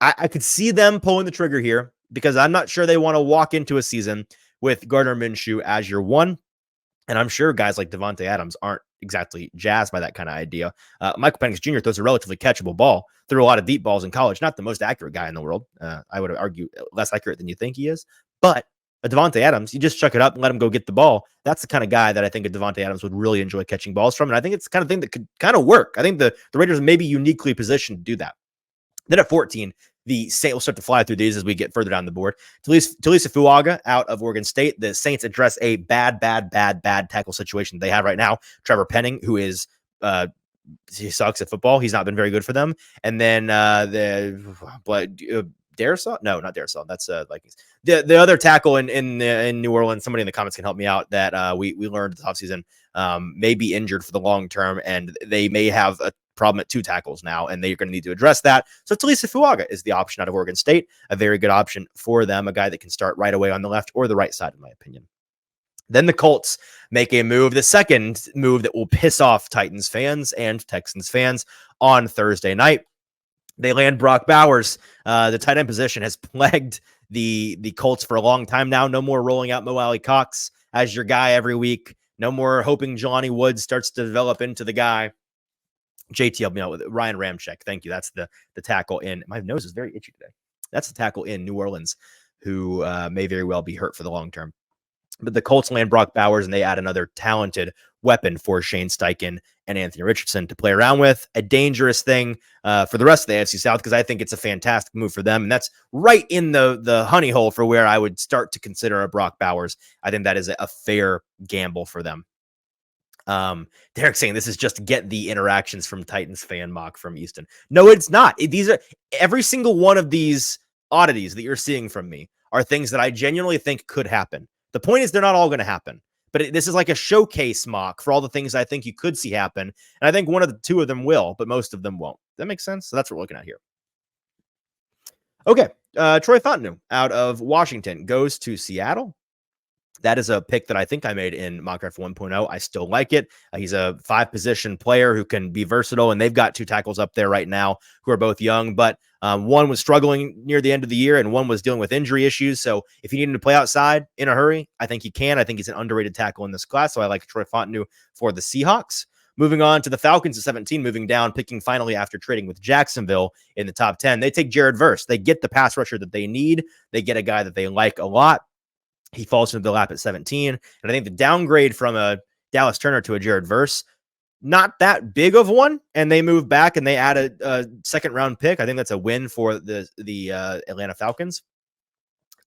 I could see them pulling the trigger here because I'm not sure they want to walk into a season with Gardner Minshew as your one. And I'm sure guys like Devontae Adams aren't exactly jazzed by that kind of idea. Michael Penix Jr. throws a relatively catchable ball, threw a lot of deep balls in college. Not the most accurate guy in the world. I would argue less accurate than you think he is. But a Devontae Adams, you just chuck it up and let him go get the ball. That's the kind of guy that I think a Devontae Adams would really enjoy catching balls from. And I think it's the kind of thing that could kind of work. I think the Raiders may be uniquely positioned to do that. Then at 14, the Saints will start to fly through these as we get further down the board. Talisa Fuaga out of Oregon State. The Saints address a bad tackle situation they have right now. Trevor Penning, who is he sucks at football. He's not been very good for them. And then Darisaw? No, not Darisaw. That's Vikings. The other tackle in New Orleans. Somebody in the comments can help me out. That we learned this offseason may be injured for the long term, and they may have a problem at 2 tackles now, and they're going to need to address that. So Talisa Fuaga is the option out of Oregon State, a very good option for them, a guy that can start right away on the left or the right side, in my opinion. Then the Colts make a move, the second move that will piss off Titans fans and Texans fans on Thursday night. They land Brock Bowers. The tight end position has plagued the Colts for a long time now. No more rolling out Mo Alley Cox as your guy every week. No more hoping Jelani Woods starts to develop into the guy. JT helped me out with it. Ryan Ramczyk. Thank you. That's the tackle in. My nose is very itchy today. That's the tackle in New Orleans who may very well be hurt for the long term. But the Colts land Brock Bowers, and they add another talented weapon for Shane Steichen and Anthony Richardson to play around with. A dangerous thing for the rest of the AFC South, because I think it's a fantastic move for them. And that's right in the honey hole for where I would start to consider a Brock Bowers. I think that is a fair gamble for them. Derek saying this is just to get the interactions from Titans fan mock from Easton. No, it's not. These are every single one of these oddities that you're seeing from me are things that I genuinely think could happen. The point is they're not all going to happen, but this is like a showcase mock for all the things I think you could see happen. And I think one of the 2 of them will, but most of them won't. That makes sense. So that's what we're looking at here. Okay. Troy Fontenot out of Washington goes to Seattle. That is a pick that I think I made in Mock Draft 1.0. I still like it. He's a 5-position player who can be versatile, and they've got 2 tackles up there right now who are both young, but one was struggling near the end of the year, and one was dealing with injury issues. So if you need him to play outside in a hurry, I think he can. I think he's an underrated tackle in this class, so I like Troy Fontenot for the Seahawks. Moving on to the Falcons at 17, moving down, picking finally after trading with Jacksonville in the top 10. They take Jared Verse. They get the pass rusher that they need. They get a guy that they like a lot. He falls into the lap at 17. And I think the downgrade from a Dallas Turner to a Jared Verse, not that big of one. And they move back and they add a second-round pick. I think that's a win for the Atlanta Falcons.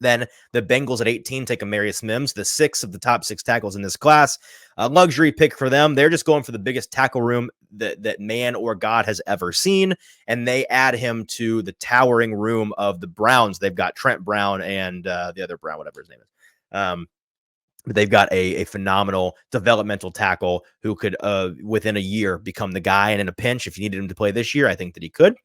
Then the Bengals at 18 take Amarius Mims, the 6th of the top 6 tackles in this class. A luxury pick for them. They're just going for the biggest tackle room that man or God has ever seen. And they add him to the towering room of the Browns. They've got Trent Brown and the other Brown, whatever his name is. But they've got a phenomenal developmental tackle who could, within a year, become the guy. And in a pinch, if you needed him to play this year, I think that he could.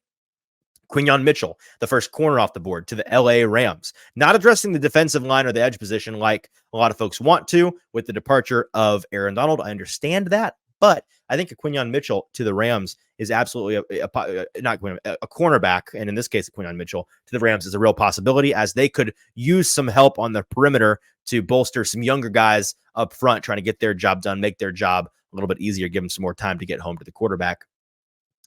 Quinyon Mitchell, the first corner off the board to the LA Rams, not addressing the defensive line or the edge position like a lot of folks want to with the departure of Aaron Donald. I understand that, but I think a Quinyon Mitchell to the Rams is absolutely a cornerback, and in this case, a Quinyon Mitchell to the Rams is a real possibility, as they could use some help on the perimeter to bolster some younger guys up front, trying to get their job done, make their job a little bit easier, give them some more time to get home to the quarterback.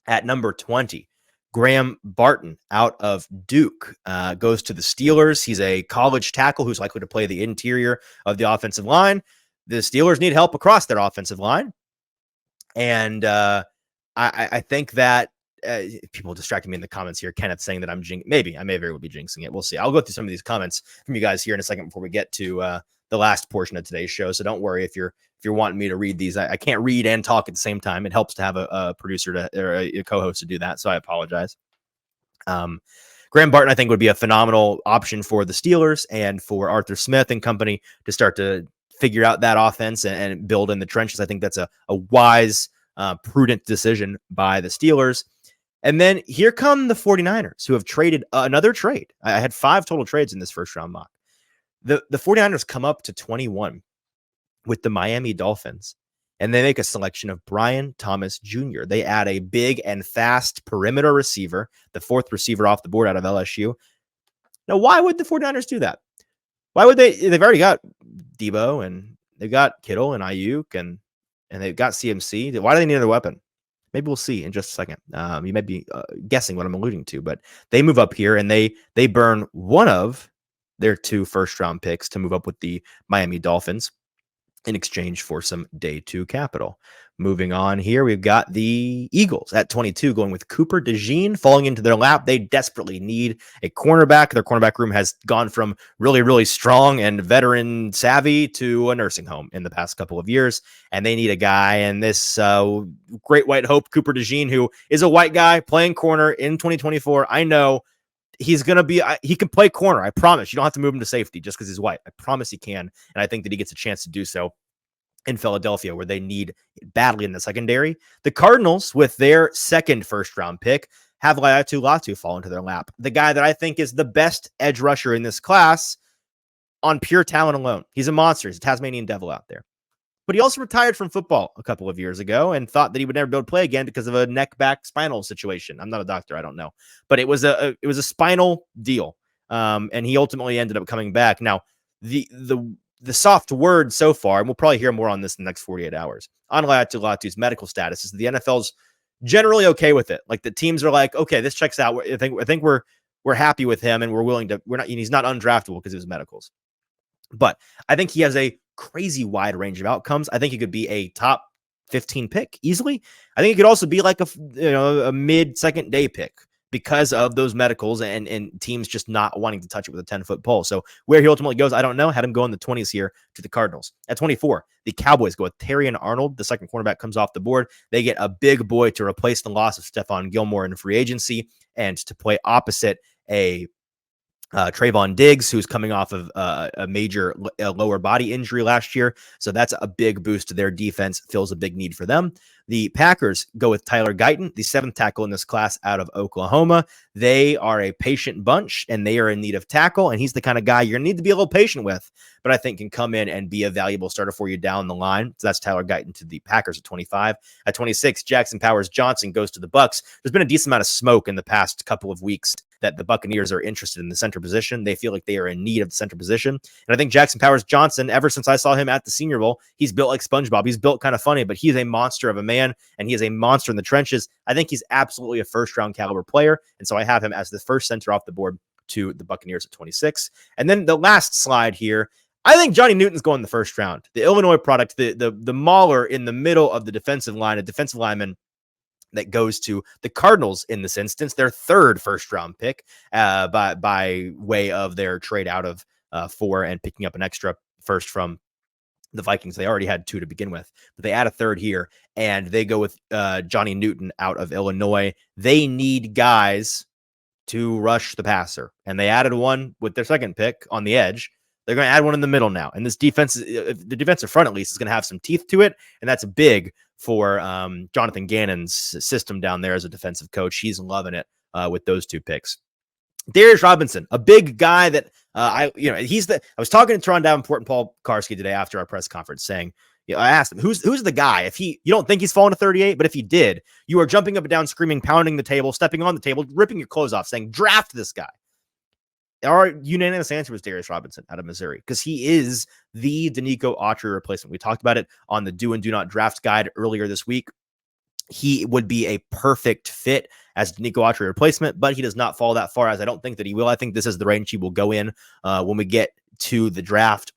At number 20, Graham Barton out of Duke goes to the Steelers. He's a college tackle who's likely to play the interior of the offensive line. The Steelers need help across their offensive line. And I think that people distracting me in the comments here. Kenneth saying that I'm maybe I may very well be jinxing it. We'll see. I'll go through some of these comments from you guys here in a second before we get to the last portion of today's show. So don't worry if you're wanting me to read these. I can't read and talk at the same time. It helps to have a producer or a co-host to do that. So I apologize. Graham Barton, I think, would be a phenomenal option for the Steelers and for Arthur Smith and company to start to figure out that offense and build in the trenches. I think that's a wise, prudent decision by the Steelers. And then here come the 49ers, who have traded another trade. I had 5 total trades in this first round mock. The 49ers come up to 21 with the Miami Dolphins, and they make a selection of Brian Thomas Jr. They add a big and fast perimeter receiver, the 4th receiver off the board out of LSU. Now, why would the 49ers do that? Why would they? They've already got Debo and They've got Kittle and Ayuk, and they've got CMC. Why do they need another weapon? Maybe we'll see in just a second. You might be guessing what I'm alluding to, but they move up here and they burn one of their 2 first-round picks to move up with the Miami Dolphins in exchange for some day 2 capital. Moving on here, we've got the Eagles at 22 going with Cooper DeJean falling into their lap. They desperately need a cornerback. Their cornerback room has gone from really, really strong and veteran savvy to a nursing home in the past couple of years, and they need a guy. And this great white hope, Cooper DeJean, who is a white guy playing corner in 2024. I know he's going to be, he can play corner. I promise. You don't have to move him to safety just because he's white. I promise he can. And I think that he gets a chance to do so in Philadelphia, where they need badly in the secondary. The Cardinals, with their 2nd first-round pick, have Laiatu Latu fall into their lap. The guy that I think is the best edge rusher in this class on pure talent alone. He's a monster. He's a Tasmanian devil out there. But he also retired from football a couple of years ago and thought that he would never be able to play again because of a neck back spinal situation. I'm not a doctor. I don't know. But it was a spinal deal. And he ultimately ended up coming back. Now, the soft word so far, and we'll probably hear more on this in the next 48 hours, on Laiatu Latu's medical status is the NFL's generally okay with it. Like the teams are like, okay, this checks out. I think we're happy with him and we're willing to, he's not undraftable because of his medicals. But I think he has a crazy wide range of outcomes. I think he could be a top 15 pick easily. I think it could also be like a mid-second day pick because of those medicals and teams just not wanting to touch it with a 10-foot pole. So where he ultimately goes, I don't know. Had him go in the 20s here to the Cardinals. At 24, the Cowboys go with Terrion Arnold. The second cornerback comes off the board. They get a big boy to replace the loss of Stephon Gilmore in free agency and to play opposite a Trayvon Diggs, who's coming off of a major lower body injury last year. So that's a big boost to their defense, fills a big need for them. The Packers go with Tyler Guyton, the 7th tackle in this class out of Oklahoma. They are a patient bunch, and they are in need of tackle, and he's the kind of guy you're going to need to be a little patient with, but I think can come in and be a valuable starter for you down the line. So that's Tyler Guyton to the Packers at 25. At 26, Jackson Powers-Johnson goes to the Bucs. There's been a decent amount of smoke in the past couple of weeks that the Buccaneers are interested in the center position. They feel like they are in need of the center position. And I think Jackson Powers-Johnson, ever since I saw him at the Senior Bowl, he's built like SpongeBob. He's built kind of funny, but he's a monster of a man, and he is a monster in the trenches. I think he's absolutely a first-round caliber player, and so I have him as the first center off the board to the Buccaneers at 26. And then the last slide here, I think Johnny Newton's going in the first round. The Illinois product, the mauler in the middle of the defensive line, a defensive lineman that goes to the Cardinals in this instance, their 3rd first-round pick by way of their trade out of 4 and picking up an extra first from the Vikings. They already had 2 to begin with, but they add a 3rd here, and they go with Johnny Newton out of Illinois. They need guys to rush the passer, and they added one with their 2nd pick on the edge. They're going to add one in the middle now, and this defense, the defensive front at least, is going to have some teeth to it, and that's big for Jonathan Gannon's system down there as a defensive coach. He's loving it with those 2 picks. Darius Robinson, a big guy that I was talking to Teron Davenport and Paul Karski today after our press conference, saying, I asked him, who's the guy? If you don't think he's fallen to 38, but if he did, you are jumping up and down, screaming, pounding the table, stepping on the table, ripping your clothes off, saying, draft this guy. Our unanimous answer was Darius Robinson out of Missouri, because he is the Danico Autry replacement. We talked about it on the do and do not draft guide earlier this week. He would be a perfect fit as Danico Autry replacement, but he does not fall that far, as I don't think that he will. I think this is the range he will go in when we get to the draft.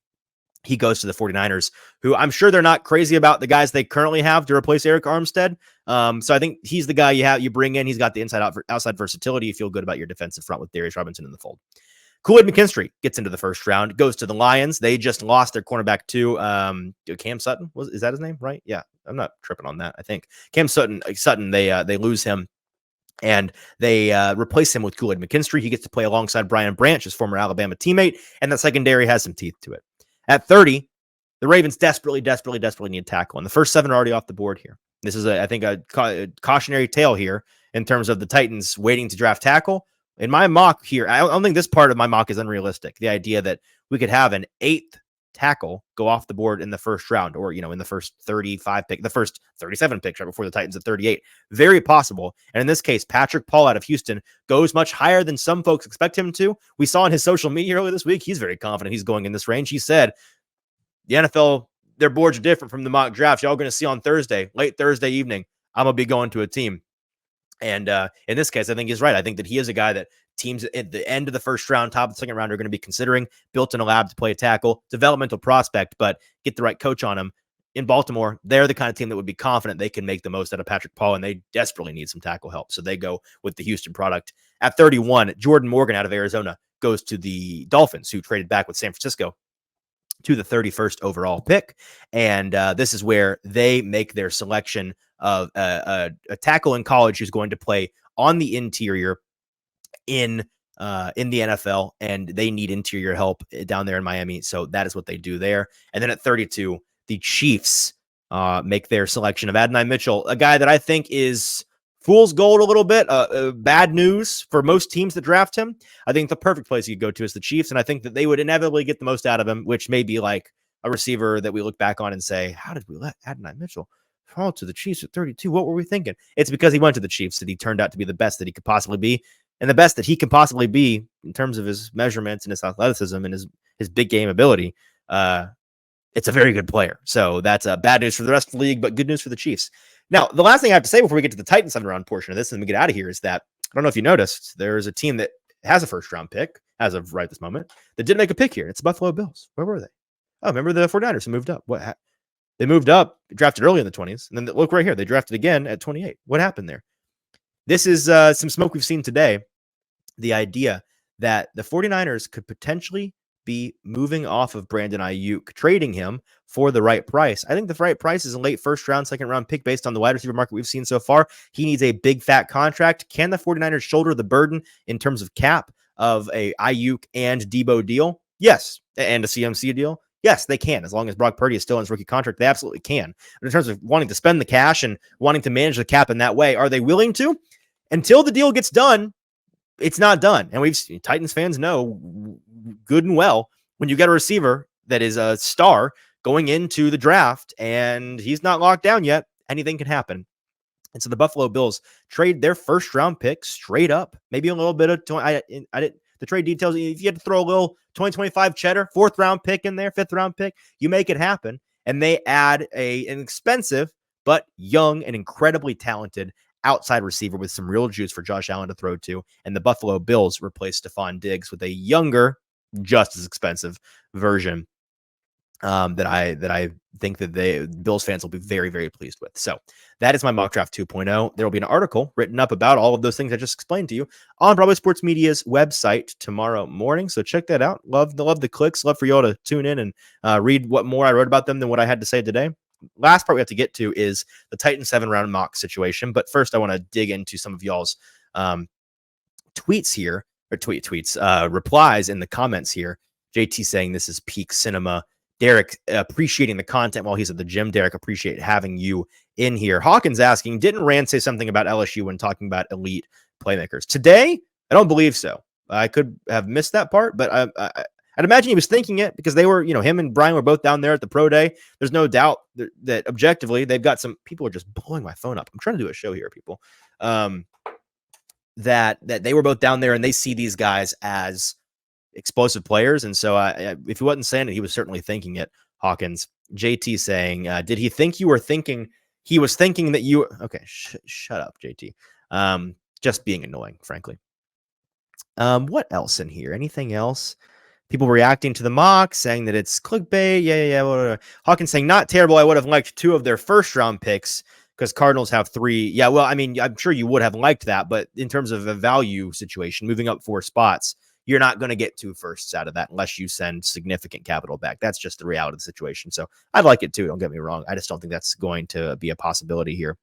He goes to the 49ers, who I'm sure they're not crazy about the guys they currently have to replace Eric Armstead. So I think he's the guy you bring in. He's got the outside versatility. You feel good about your defensive front with Darius Robinson in the fold. Kool-Aid McKinstry gets into the first round, goes to the Lions. They just lost their cornerback to Cam Sutton. Is that his name? Right? Yeah, I'm not tripping on that. I think Cam Sutton. They lose him, and they replace him with Kool-Aid McKinstry. He gets to play alongside Brian Branch, his former Alabama teammate, and the secondary has some teeth to it. At 30, the Ravens desperately need tackle, and the first 7 are already off the board here. This is, I think, a cautionary tale here in terms of the Titans waiting to draft tackle. In my mock here, I don't think this part of my mock is unrealistic. The idea that we could have an 8th tackle go off the board in the first round, or, in the first 35 pick, the first 37 picks right before the Titans at 38. Very possible. And in this case, Patrick Paul out of Houston goes much higher than some folks expect him to. We saw on his social media earlier this week, he's very confident he's going in this range. He said, the NFL their boards are different from the mock drafts. Y'all going to see on Thursday, late Thursday evening, I'm going to be going to a team. And in this case, I think he's right. I think that he is a guy that teams at the end of the first round, top of the second round, are going to be considering. Built in a lab to play a tackle, developmental prospect, but get the right coach on him. In Baltimore, they're the kind of team that would be confident they can make the most out of Patrick Paul, and they desperately need some tackle help. So they go with the Houston product. At 31, Jordan Morgan out of Arizona goes to the Dolphins, who traded back with San Francisco to the 31st overall pick. And this is where they make their selection of a tackle in college who's going to play on the interior in the NFL, and they need interior help down there in Miami. So that is what they do there. And then at 32, the Chiefs make their selection of Adonai Mitchell, a guy that I think is fool's gold a little bit. Bad news for most teams that draft him. I think the perfect place you could go to is the Chiefs, and I think that they would inevitably get the most out of him, which may be like a receiver that we look back on and say, how did we let Adonai Mitchell fall to the Chiefs at 32? What were we thinking? It's because he went to the Chiefs that he turned out to be the best that he could possibly be, and the best that he can possibly be in terms of his measurements and his athleticism and his big game ability. It's a very good player. So that's bad news for the rest of the league, but good news for the Chiefs. Now, the last thing I have to say before we get to the Titans 7th-round portion of this and we get out of here is that, I don't know if you noticed, there's a team that has a first-round pick as of right this moment that didn't make a pick here. It's the Buffalo Bills. Where were they? Oh, remember the 49ers who moved up. They moved up, drafted early in the 20s, and then look right here. They drafted again at 28. What happened there? This is some smoke we've seen today. The idea that the 49ers could potentially be moving off of Brandon Ayuk, trading him for the right price. I think the right price is a late first round, second round pick based on the wide receiver market we've seen so far. He needs a big fat contract. Can the 49ers shoulder the burden in terms of cap of a Ayuk and Debo deal? Yes. And a CMC deal? Yes, they can. As long as Brock Purdy is still in his rookie contract, they absolutely can. But in terms of wanting to spend the cash and wanting to manage the cap in that way, are they willing to? Until the deal gets done, it's not done. And we've seen, Titans fans know good and well, when you get a receiver that is a star going into the draft and he's not locked down yet, anything can happen. And so the Buffalo Bills trade their first round pick straight up, maybe a little bit of the trade details. If you had to throw a little 2025 cheddar, 4th round pick in there, 5th round pick, you make it happen. And they add an expensive but young and incredibly talented outside receiver with some real juice for Josh Allen to throw to. And the Buffalo Bills replace Stephon Diggs with a younger, just as expensive version that I think that Bills fans will be very, very pleased with. So that is my mock draft 2.0. There will be an article written up about all of those things I just explained to you on Broadway Sports Media's website tomorrow morning. So check that out. Love the clicks. Love for y'all to tune in and read what more I wrote about them than what I had to say today. Last part we have to get to is the Titans 7th-round mock situation. But first, I want to dig into some of y'all's tweets here, or replies in the comments here. JT saying this is peak cinema. Derek appreciating the content while he's at the gym. Derek, appreciate having you in here. Hawkins asking, didn't Rand say something about LSU when talking about elite playmakers? Today, I don't believe so. I could have missed that part, but I'd imagine he was thinking it because they were, him and Brian were both down there at the pro day. There's no doubt that objectively they've got some people are just blowing my phone up. I'm trying to do a show here, people. That they were both down there and they see these guys as explosive players. And so if he wasn't saying it, he was certainly thinking it. Hawkins, JT saying, did he think you were thinking he was thinking that you okay? Shut up, JT. Just being annoying, frankly. What else in here? Anything else? People reacting to the mock, saying that it's clickbait. Yeah. Hawkins saying, not terrible. I would have liked 2 of their first-round picks because Cardinals have 3. Yeah, well, I mean, I'm sure you would have liked that, but in terms of a value situation, moving up 4 spots, you're not going to get 2 firsts out of that unless you send significant capital back. That's just the reality of the situation. So I'd like it too. Don't get me wrong. I just don't think that's going to be a possibility here.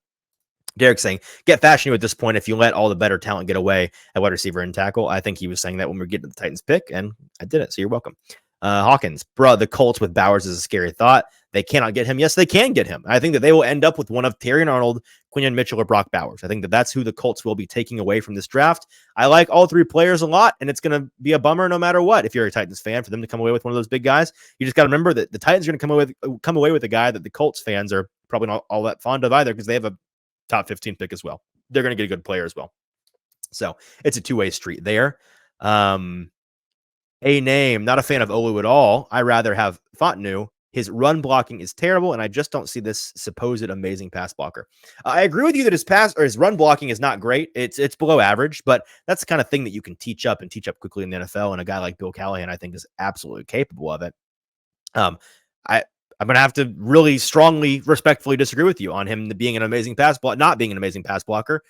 Derek saying, get fashion at this point if you let all the better talent get away at wide receiver and tackle. I think he was saying that when we were getting to the Titans pick, and I did it, so you're welcome. Hawkins, the Colts with Bowers is a scary thought. They cannot get him. Yes, they can get him. I think that they will end up with one of Terry Arnold, Quinyon Mitchell, or Brock Bowers. I think that that's who the Colts will be taking away from this draft. I like all 3 players a lot, and it's going to be a bummer no matter what. If you're a Titans fan, for them to come away with one of those big guys, you just got to remember that the Titans are going to come away with a guy that the Colts fans are probably not all that fond of either because they have a top 15 pick as well. They're going to get a good player as well. So it's a 2-way street there. A name, not a fan of Olu at all. I rather have Fontanu His run blocking is terrible, and I just don't see this supposed amazing pass blocker. I agree with you that his run blocking is not great. It's below average, but that's the kind of thing that you can teach up quickly in the NFL. And a guy like Bill Callahan, I think, is absolutely capable of it. I'm going to have to really strongly, respectfully disagree with you on him being an amazing pass blocker, not being an amazing pass blocker.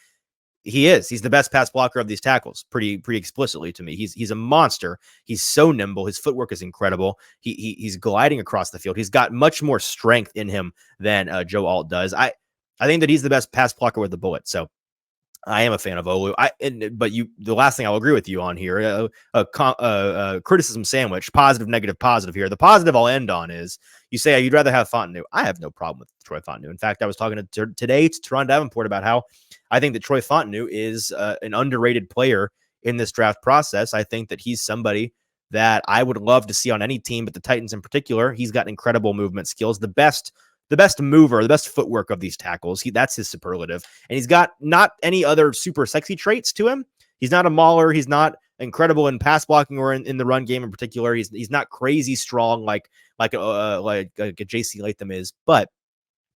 He's the best pass blocker of these tackles, pretty explicitly to me. He's a monster. He's so nimble. His footwork is incredible. He's gliding across the field. He's got much more strength in him than Joe Alt does. I think that he's the best pass blocker with the bullet. So I am a fan of Olu. The last thing I'll agree with you on here, criticism sandwich, positive, negative, positive here. The positive I'll end on is you say you'd rather have Fontenot. I have no problem with Troy Fontenot. In fact, I was talking today to Teron Davenport about how I think that Troy Fontenot is an underrated player in this draft process. I think that he's somebody that I would love to see on any team, but the Titans in particular. He's got incredible movement skills, the best mover, the best footwork of these tackles. That's his superlative. And he's got not any other super sexy traits to him. He's not a mauler. He's not incredible in pass blocking or in the run game in particular. He's not crazy strong like a JC Latham is, but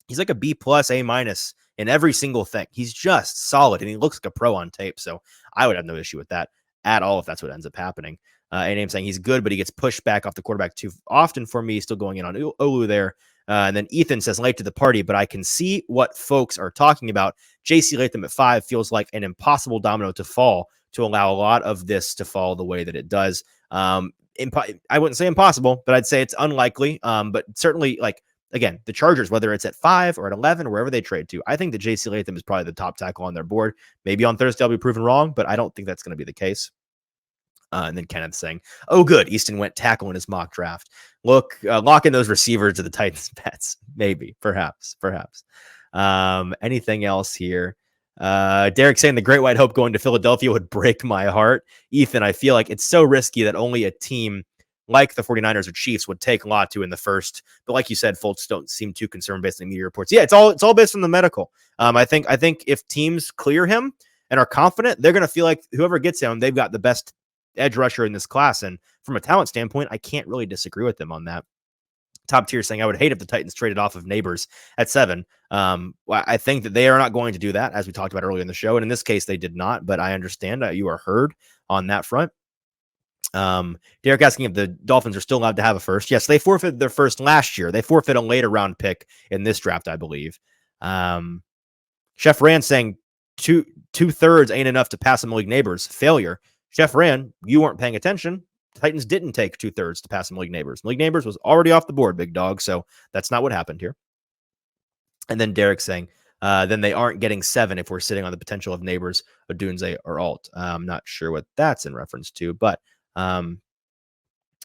he's like a B+, A- in every single thing. He's just solid, and he looks like a pro on tape. So I would have no issue with that at all if that's what ends up happening. And I'm saying he's good, but he gets pushed back off the quarterback too often for me. Still going in on Olu there. And then Ethan says, late to the party, but I can see what folks are talking about. JC Latham at 5 feels like an impossible domino to fall to allow a lot of this to fall the way that it does. I wouldn't say impossible, but I'd say it's unlikely. But certainly, like, again, the Chargers, whether it's at 5 or at 11 or wherever they trade to, I think that JC Latham is probably the top tackle on their board. Maybe on Thursday I'll be proven wrong, but I don't think that's going to be the case. And then Kenneth saying, oh, good, Easton went tackle in his mock draft. Look, lock in those receivers to the Titans bets. Maybe, perhaps. Anything else here? Derek saying the Great White Hope going to Philadelphia would break my heart. Ethan, I feel like it's so risky that only a team like the 49ers or Chiefs would take Latu in the first. But like you said, folks don't seem too concerned based on the media reports. Yeah, it's all based on the medical. I think if teams clear him and are confident, they're going to feel like whoever gets him, they've got the best edge rusher in this class. And from a talent standpoint, I can't really disagree with them on that. Top tier saying, I would hate if the Titans traded off of Neighbors at 7. I think that they are not going to do that, as we talked about earlier in the show. And in this case, they did not, but I understand you are heard on that front. Derek asking if the Dolphins are still allowed to have a first. Yes, they forfeited their first last year. They forfeit a later round pick in this draft, I believe. Chef Rand saying 2/3 ain't enough to pass Malik Neighbors. Failure. Chef Rand, you weren't paying attention. The Titans didn't take 2/3 to pass Malik Neighbors. Malik Neighbors was already off the board, big dog. So that's not what happened here. And then Derek saying, then they aren't getting 7 if we're sitting on the potential of Neighbors, Odunze, or Alt. I'm not sure what that's in reference to, but we'll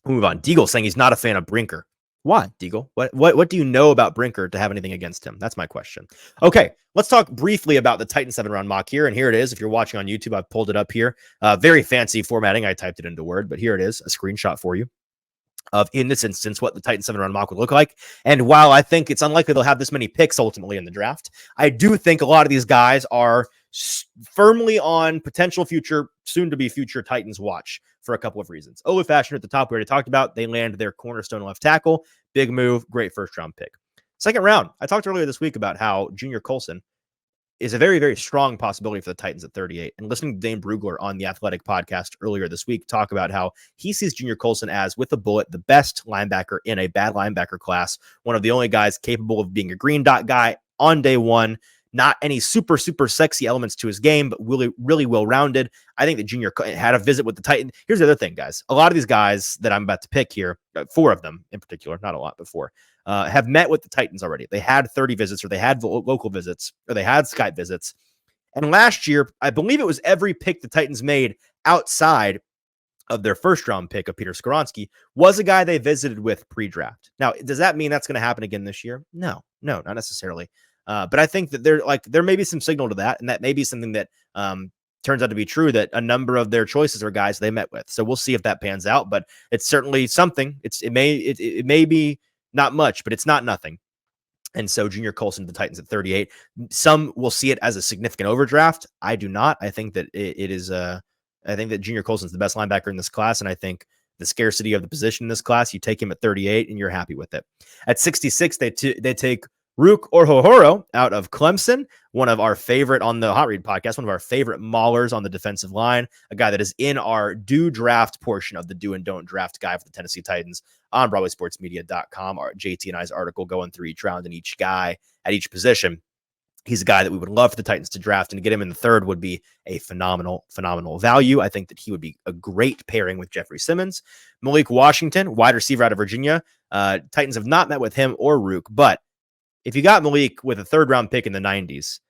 move on. Deagle saying he's not a fan of Brinker. Why, Deagle? What do you know about Brinker to have anything against him? That's my question. Okay, let's talk briefly about the Titan 7-round mock here. And here it is. If you're watching on YouTube, I've pulled it up here. Very fancy formatting. I typed it into Word, but here it is, a screenshot for you of, in this instance, what the Titan 7-round mock would look like. And while I think it's unlikely they'll have this many picks ultimately in the draft, I do think a lot of these guys are firmly on potential future, soon-to-be future Titans watch for a couple of reasons. Olu Fashion at the top, we already talked about. They land their cornerstone left tackle. Big move, great first-round pick. Second round, I talked earlier this week about how Junior Colson is a very, very strong possibility for the Titans at 38. And listening to Dane Brugler on the Athletic podcast earlier this week talk about how he sees Junior Colson as, with a bullet, the best linebacker in a bad linebacker class, one of the only guys capable of being a green dot guy on day one. Not any super, super sexy elements to his game, but really, really well-rounded. I think that Junior had a visit with the Titans. Here's the other thing, guys. A lot of these guys that I'm about to pick here, 4 of them in particular, not a lot, but 4, have met with the Titans already. They had 30 visits, or they had local visits, or they had Skype visits. And last year, I believe it was every pick the Titans made outside of their first-round pick of Peter Skoronski was a guy they visited with pre-draft. Now, does that mean that's going to happen again this year? No, not necessarily. But I think that there may be some signal to that, and that may be something that turns out to be true, that a number of their choices are guys they met with. So we'll see if that pans out, but it's certainly something. It may be not much, but it's not nothing. And so Junior Colson to the Titans at 38. Some will see it as a significant overdraft. I do not. I think that it is. I think that Junior Colson's the best linebacker in this class, and I think the scarcity of the position in this class, you take him at 38 and you're happy with it. At 66, they take Rook Orhorhoro out of Clemson, one of our favorite on the Hot Read podcast, one of our favorite maulers on the defensive line, a guy that is in our do draft portion of the do and don't draft guide for the Tennessee Titans on BroadwaySportsMedia.com. Our JT and I's article going through each round and each guy at each position. He's a guy that we would love for the Titans to draft, and to get him in the third would be a phenomenal value. I think that he would be a great pairing with Jeffrey Simmons. Malik Washington, wide receiver out of Virginia. Titans have not met with him or Rook, but if you got Malik with a third-round pick in the 90s,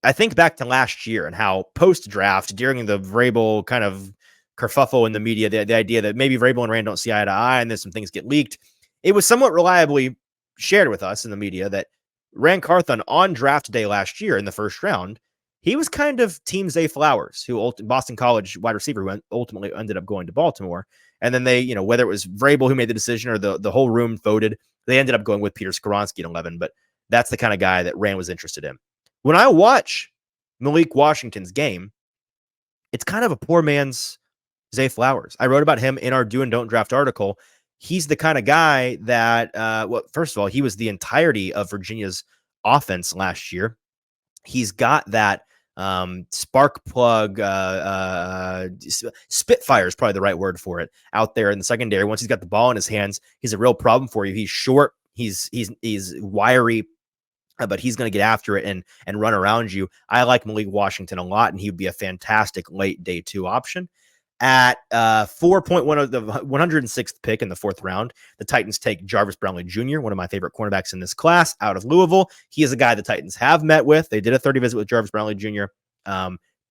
I think back to last year and how post-draft, during the Vrabel kind of kerfuffle in the media, the idea that maybe Vrabel and Rand don't see eye to eye and then some things get leaked, it was somewhat reliably shared with us in the media that Rand Carthon on draft day last year in the first round, he was kind of Team Zay Flowers, who Boston College wide receiver, who ultimately ended up going to Baltimore. And then they, whether it was Vrabel who made the decision or the whole room voted, they ended up going with Peter Skoronski at 11. But that's the kind of guy that Rand was interested in. When I watch Malik Washington's game, it's kind of a poor man's Zay Flowers. I wrote about him in our Do and Don't Draft article. He's the kind of guy that, first of all, he was the entirety of Virginia's offense last year. He's got that spark plug, spitfire is probably the right word for it, out there in the secondary. Once he's got the ball in his hands, he's a real problem for you. He's short, he's wiry, but he's going to get after it and run around you. I like Malik Washington a lot, and he would be a fantastic late day 2 option. At 4.1 of the 106th pick in the 4th round, the Titans take Jarvis Brownlee Jr., one of my favorite cornerbacks in this class, out of Louisville. He is a guy the Titans have met with. They did a 30 visit with Jarvis Brownlee Jr.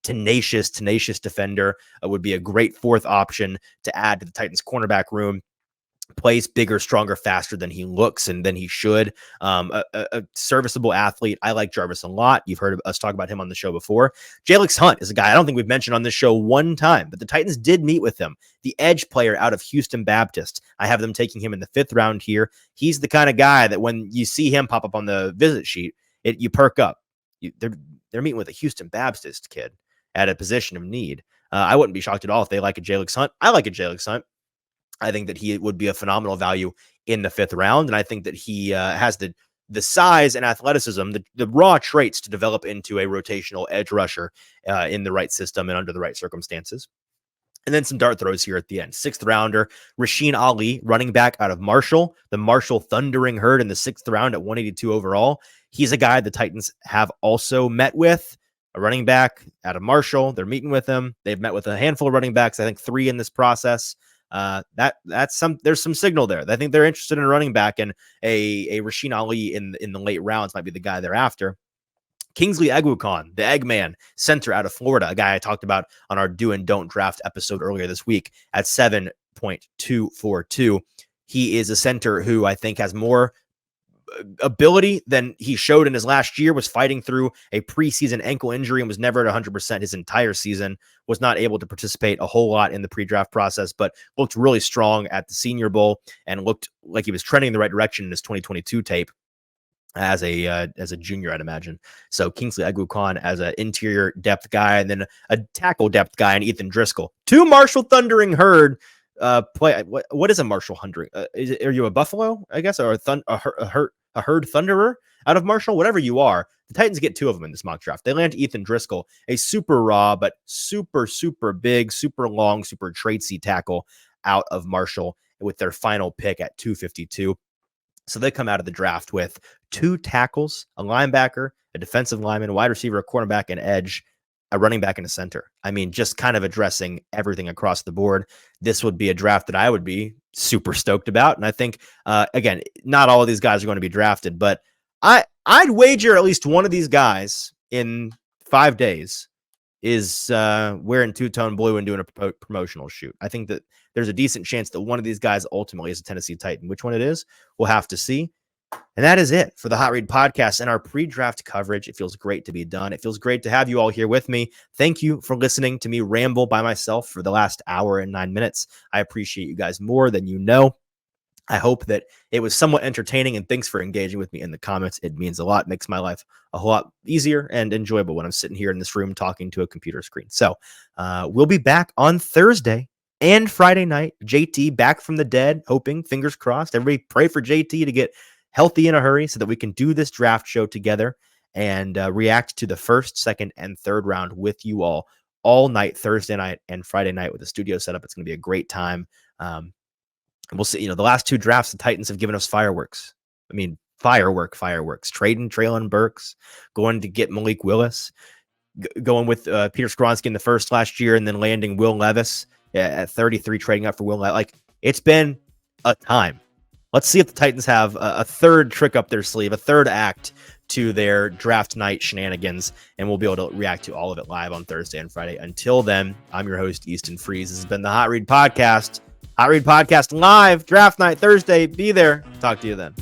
Tenacious defender, would be a great 4th option to add to the Titans cornerback room. Plays bigger, stronger, faster than he looks and than he should. A serviceable athlete. I like Jarvis a lot. You've heard us talk about him on the show before. Jalix Hunt is a guy I don't think we've mentioned on this show one time, but the Titans did meet with him. The edge player out of Houston Baptist. I have them taking him in the 5th round here. He's the kind of guy that when you see him pop up on the visit sheet, you perk up. They're meeting with a Houston Baptist kid at a position of need. I wouldn't be shocked at all if they like a Jalix Hunt. I like a Jalix Hunt. I think that he would be a phenomenal value in the 5th round. And I think that he has the size and athleticism, the raw traits to develop into a rotational edge rusher in the right system and under the right circumstances. And then some dart throws here at the end. 6th rounder, Rasheen Ali, running back out of Marshall, the Marshall Thundering Herd in the 6th round at 182 overall. He's a guy the Titans have also met with, a running back out of Marshall. They're meeting with him. They've met with a handful of running backs, I think 3 in this process. There's some signal there. I think they're interested in a running back, and a Rasheen Ali in the late rounds might be the guy they're after. Kingsley Eguakon, the Eggman, center out of Florida, a guy I talked about on our Do and Don't Draft episode earlier this week at 7.242. He is a center who I think has more ability than he showed in his last year, was fighting through a preseason ankle injury and was never at 100% his entire season, was not able to participate a whole lot in the pre-draft process, but looked really strong at the Senior Bowl and looked like he was trending in the right direction in his 2022 tape as a junior, I'd imagine. So Kingsley Eguakon as an interior depth guy, and then a tackle depth guy in Ethan Driscoll. 2 Marshall Thundering Herd play. What is a Marshall Thundering? Are you a Buffalo, I guess, or a herd Thunderer out of Marshall? Whatever you are, the Titans get 2 of them in this mock draft. They land Ethan Driscoll, a super raw but super big, super long, super tradesy tackle out of Marshall with their final pick at 252. So they come out of the draft with 2 tackles, a linebacker, a defensive lineman, a wide receiver, a cornerback, an edge, a running back, and a center. I mean, just kind of addressing everything across the board. This would be a draft that I would be super stoked about. And I think, again, not all of these guys are going to be drafted, but I'd wager at least one of these guys in 5 days is wearing 2-tone blue and doing a promotional shoot. I think that there's a decent chance that one of these guys ultimately is a Tennessee Titan. Which one it is, we'll have to see. And that is it for the Hot Read podcast and our pre-draft coverage. It feels great to be done. It feels great to have you all here with me. Thank you for listening to me ramble by myself for the last hour and 9 minutes. I appreciate you guys more than you know. I hope that it was somewhat entertaining, and thanks for engaging with me in the comments. It means a lot, makes my life a whole lot easier and enjoyable when I'm sitting here in this room talking to a computer screen. So we'll be back on Thursday And Friday night, JT back from the dead, hoping, fingers crossed. Everybody pray for JT to get healthy in a hurry so that we can do this draft show together and react to the first, second, and third round with you all night, Thursday night and Friday night with the studio setup. It's going to be a great time. We'll see. The last two drafts, the Titans have given us fireworks. I mean, fireworks. Trading Traylon Burks, going to get Malik Willis, going with Peter Skoronski in the first last year, and then landing Will Levis at 33, trading up for Will Levis. Like, it's been a time. Let's see if the Titans have a third trick up their sleeve, a third act to their draft night shenanigans, and we'll be able to react to all of it live on Thursday and Friday. Until then, I'm your host, Easton Freeze. This has been the Hot Read Podcast. Hot Read Podcast live, draft night Thursday. Be there. Talk to you then.